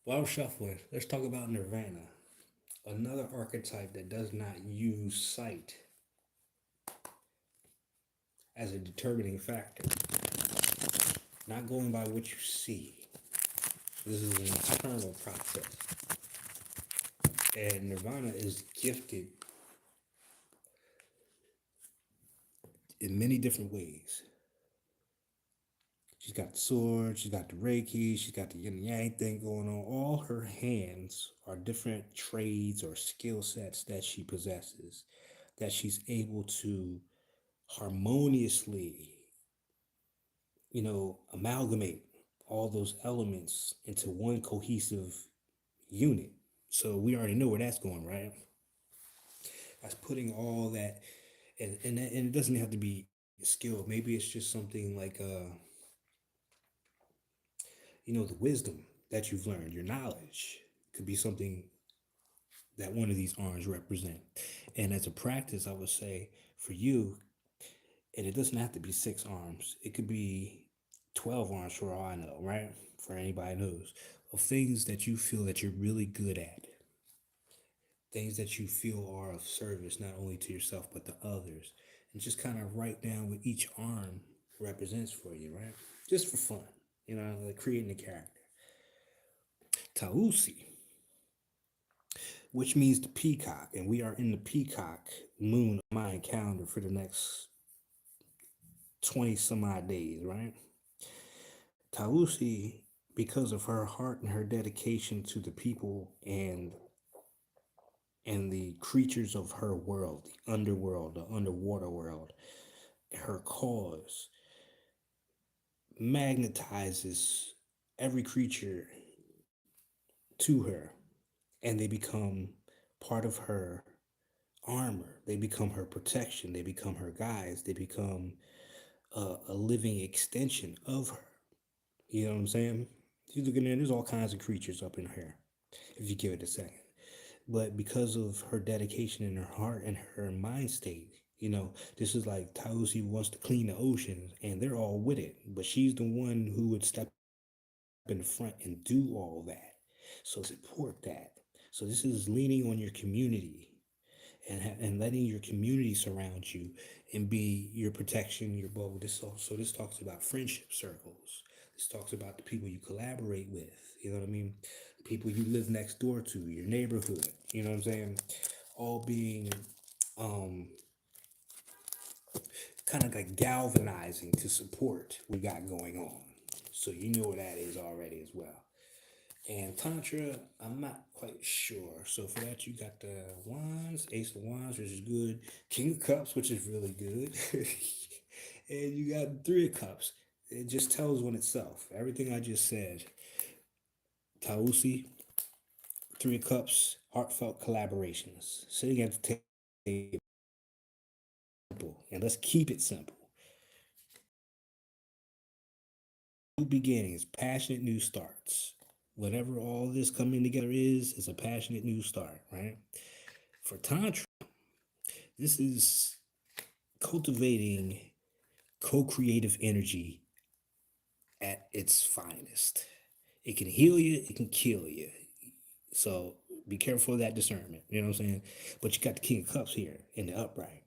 while I'm shuffling, let's talk about Nirvana, another archetype that does not use sight as a determining factor, not going by what you see. This is an internal process. And Nirvana is gifted in many different ways. She's got the sword, she's got the Reiki, she's got the yin and yang thing going on. All her hands are different trades or skill sets that she possesses, that she's able to harmoniously, amalgamate all those elements into one cohesive unit. So we already know where that's going, right? That's putting all that, and it doesn't have to be skill. Maybe it's just something like the wisdom that you've learned, your knowledge could be something that one of these arms represent. And as a practice, I would say for you, and it doesn't have to be 6 arms. It could be 12 arms for all I know, right? For anybody knows. Of things that you feel that you're really good at. Things that you feel are of service, not only to yourself, but to others. And just kind of write down what each arm represents for you, right? Just for fun, like creating a character. Tausi, which means the peacock, and we are in the peacock moon Mayan calendar for the next 20 some odd days, right? Tausi, because of her heart and her dedication to the people and the creatures of her world, the underworld, the underwater world, her cause magnetizes every creature to her, and they become part of her armor. They become her protection. They become her guides. They become a living extension of her. You know what I'm saying? You look in there, there's all kinds of creatures up in here, if you give it a second. But because of her dedication in her heart and her mind state, this is like Tausi wants to clean the ocean, and they're all with it. But she's the one who would step in the front and do all that. So support that. So this is leaning on your community and letting your community surround you and be your protection, your bow. This talks about friendship circles. This talks about the people you collaborate with. You know what I mean? The people you live next door to, your neighborhood. You know what I'm saying? All being kind of like galvanizing to support what we got going on. So you know what that is already as well. And Tantra, I'm not quite sure. So for that, you got the Wands, Ace of Wands, which is good. King of Cups, which is really good. And you got Three of Cups. It just tells on itself. Everything I just said. Tausi, Three of Cups, heartfelt collaborations. Sitting at the table. And let's keep it simple. New beginnings, passionate new starts. Whatever all this coming together is a passionate new start, right? For Tantra, this is cultivating co-creative energy at its finest. It can heal you, it can kill you. So Be careful of that discernment. You know what I'm saying? But you got the King of Cups here in the upright.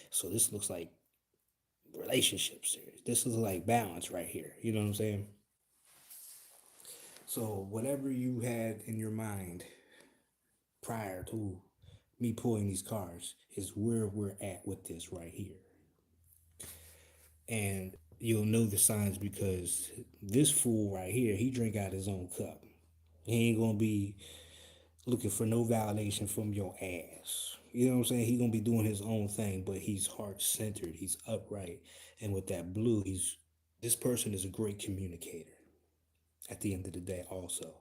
So this looks like relationships. This is like balance right here. You know what I'm saying? So whatever you had in your mind prior to me pulling these cards is where we're at with this right here. And you'll know the signs because this fool right here, he drank out his own cup. He ain't gonna be looking for no validation from your ass. You know what I'm saying? He gonna be doing his own thing, but he's heart centered. He's upright, and with that blue, he's this person is a great communicator. At the end of the day, also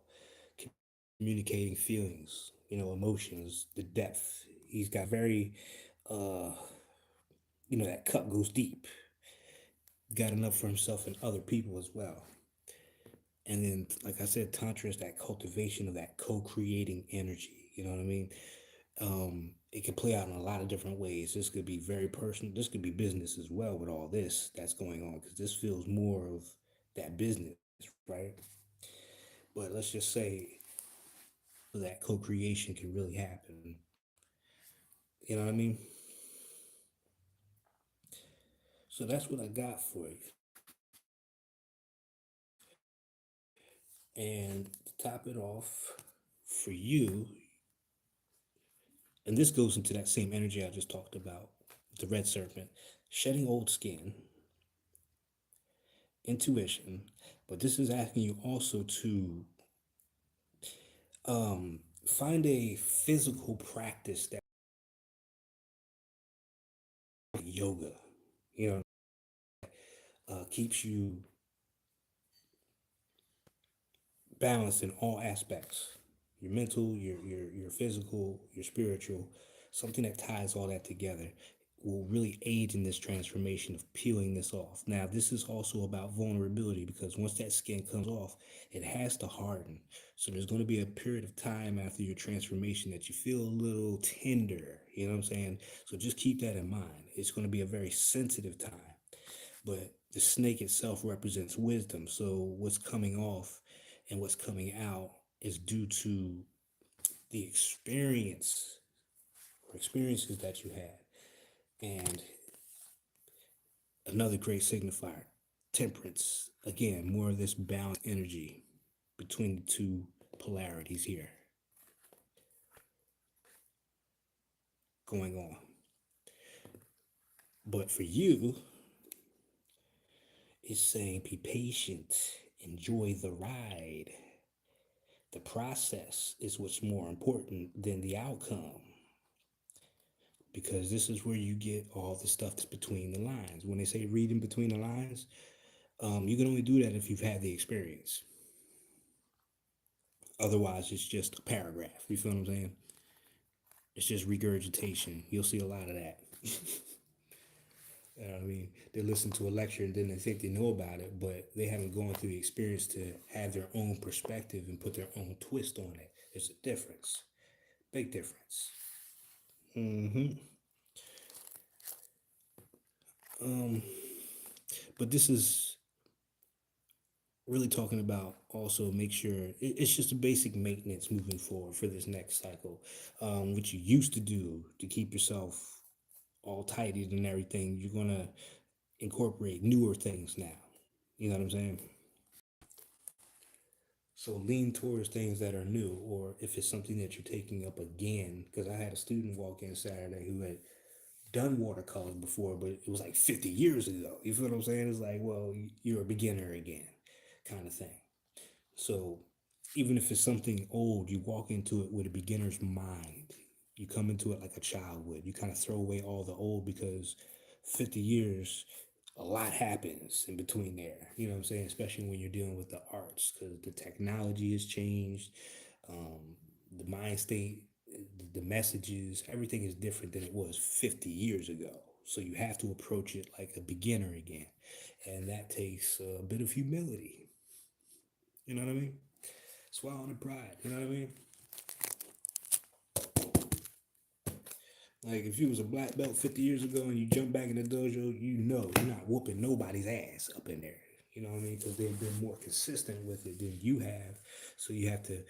communicating feelings, emotions, the depth. He's got very, uh, that cup goes deep. Got enough for himself and other people as well. And then, like I said, Tantra is that cultivation of that co creating energy. You know what I mean? It can play out in a lot of different ways. This could be very personal. This could be business as well with all this that's going on because this feels more of that business, right? But let's just say that co creation can really happen. You know what I mean? So that's what I got for you. And to top it off, for you, and this goes into that same energy I just talked about, the red serpent, shedding old skin, intuition, but this is asking you also to find a physical practice that yoga, you know, keeps you balanced in all aspects. Your mental, your physical, your spiritual, something that ties all that together will really aid in this transformation of peeling this off. Now, this is also about vulnerability because once that skin comes off, it has to harden. So there's going to be a period of time after your transformation that you feel a little tender. You know what I'm saying? So just keep that in mind. It's going to be a very sensitive time. But the snake itself represents wisdom. So what's coming off and what's coming out is due to the experiences that you had. And another great signifier, temperance. Again, more of this balanced energy between the two polarities here going on. But for you, it's saying be patient, enjoy the ride. The process is what's more important than the outcome because this is where you get all the stuff that's between the lines. When they say reading between the lines, you can only do that if you've had the experience. Otherwise, it's just a paragraph. You feel what I'm saying? It's just regurgitation. You'll see a lot of that. You know what I mean? They listen to a lecture and then they think they know about it, but they haven't gone through the experience to have their own perspective and put their own twist on it. There's a difference. Big difference. Mm-hmm. Um, but this is really talking about also make sure it's just a basic maintenance moving forward for this next cycle. What you used to do to keep yourself all tidied and everything, you're gonna incorporate newer things now. You know what I'm saying? So lean towards things that are new, or if it's something that you're taking up again. Because I had a student walk in Saturday who had done watercolors before, but it was like 50 years ago. You feel what I'm saying? It's like, well, you're a beginner again, kind of thing. So even if it's something old, you walk into it with a beginner's mind. You come into it like a child would. You kind of throw away all the old because 50 years, a lot happens in between there. You know what I'm saying? Especially when you're dealing with the arts because the technology has changed, the mind state, the messages, everything is different than it was 50 years ago. So you have to approach it like a beginner again. And that takes a bit of humility. You know what I mean? Swallow the pride. You know what I mean? Like if you was a black belt 50 years ago and you jump back in the dojo, you know you're not whooping nobody's ass up in there. You know what I mean? Because they've been more consistent with it than you have. So you have to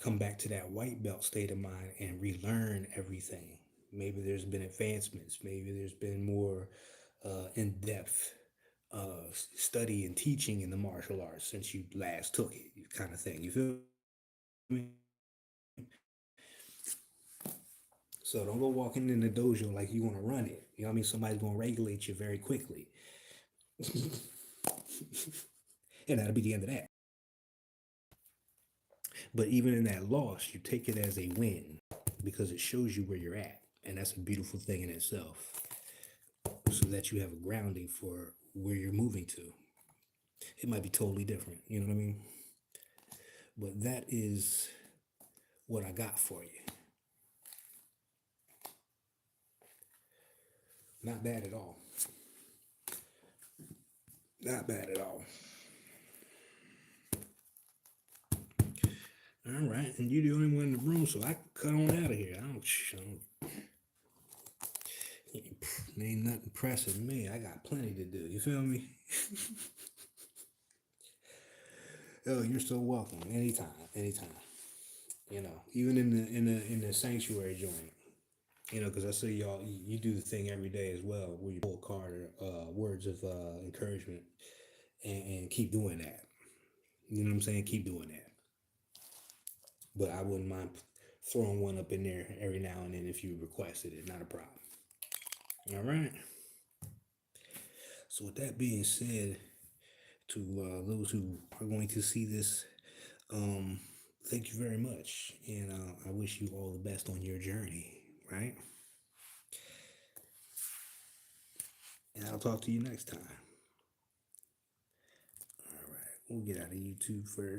come back to that white belt state of mind and relearn everything. Maybe there's been advancements. Maybe there's been more in-depth study and teaching in the martial arts since you last took it, kind of thing. You feel me? So don't go walking in the dojo like you want to run it. You know what I mean? Somebody's going to regulate you very quickly. And that'll be the end of that. But even in that loss, you take it as a win because it shows you where you're at. And that's a beautiful thing in itself. So that you have a grounding for where you're moving to. It might be totally different, you know what I mean? But that is what I got for you. Not bad at all. Not bad at all. All right, and you're the only one in the room, so I can cut on out of here. Ain't nothing pressing me. I got plenty to do. You feel me? Oh, you're so welcome. Anytime, anytime. You know, even in the sanctuary joint. You know, because I see y'all, you do the thing every day as well, where you pull a card or words of encouragement, and keep doing that. You know what I'm saying? Keep doing that. But I wouldn't mind throwing one up in there every now and then if you requested it. Not a problem. All right. So with that being said, to those who are going to see this, thank you very much, and I wish you all the best on your journey. Right. And I'll talk to you next time. All right. We'll get out of YouTube first.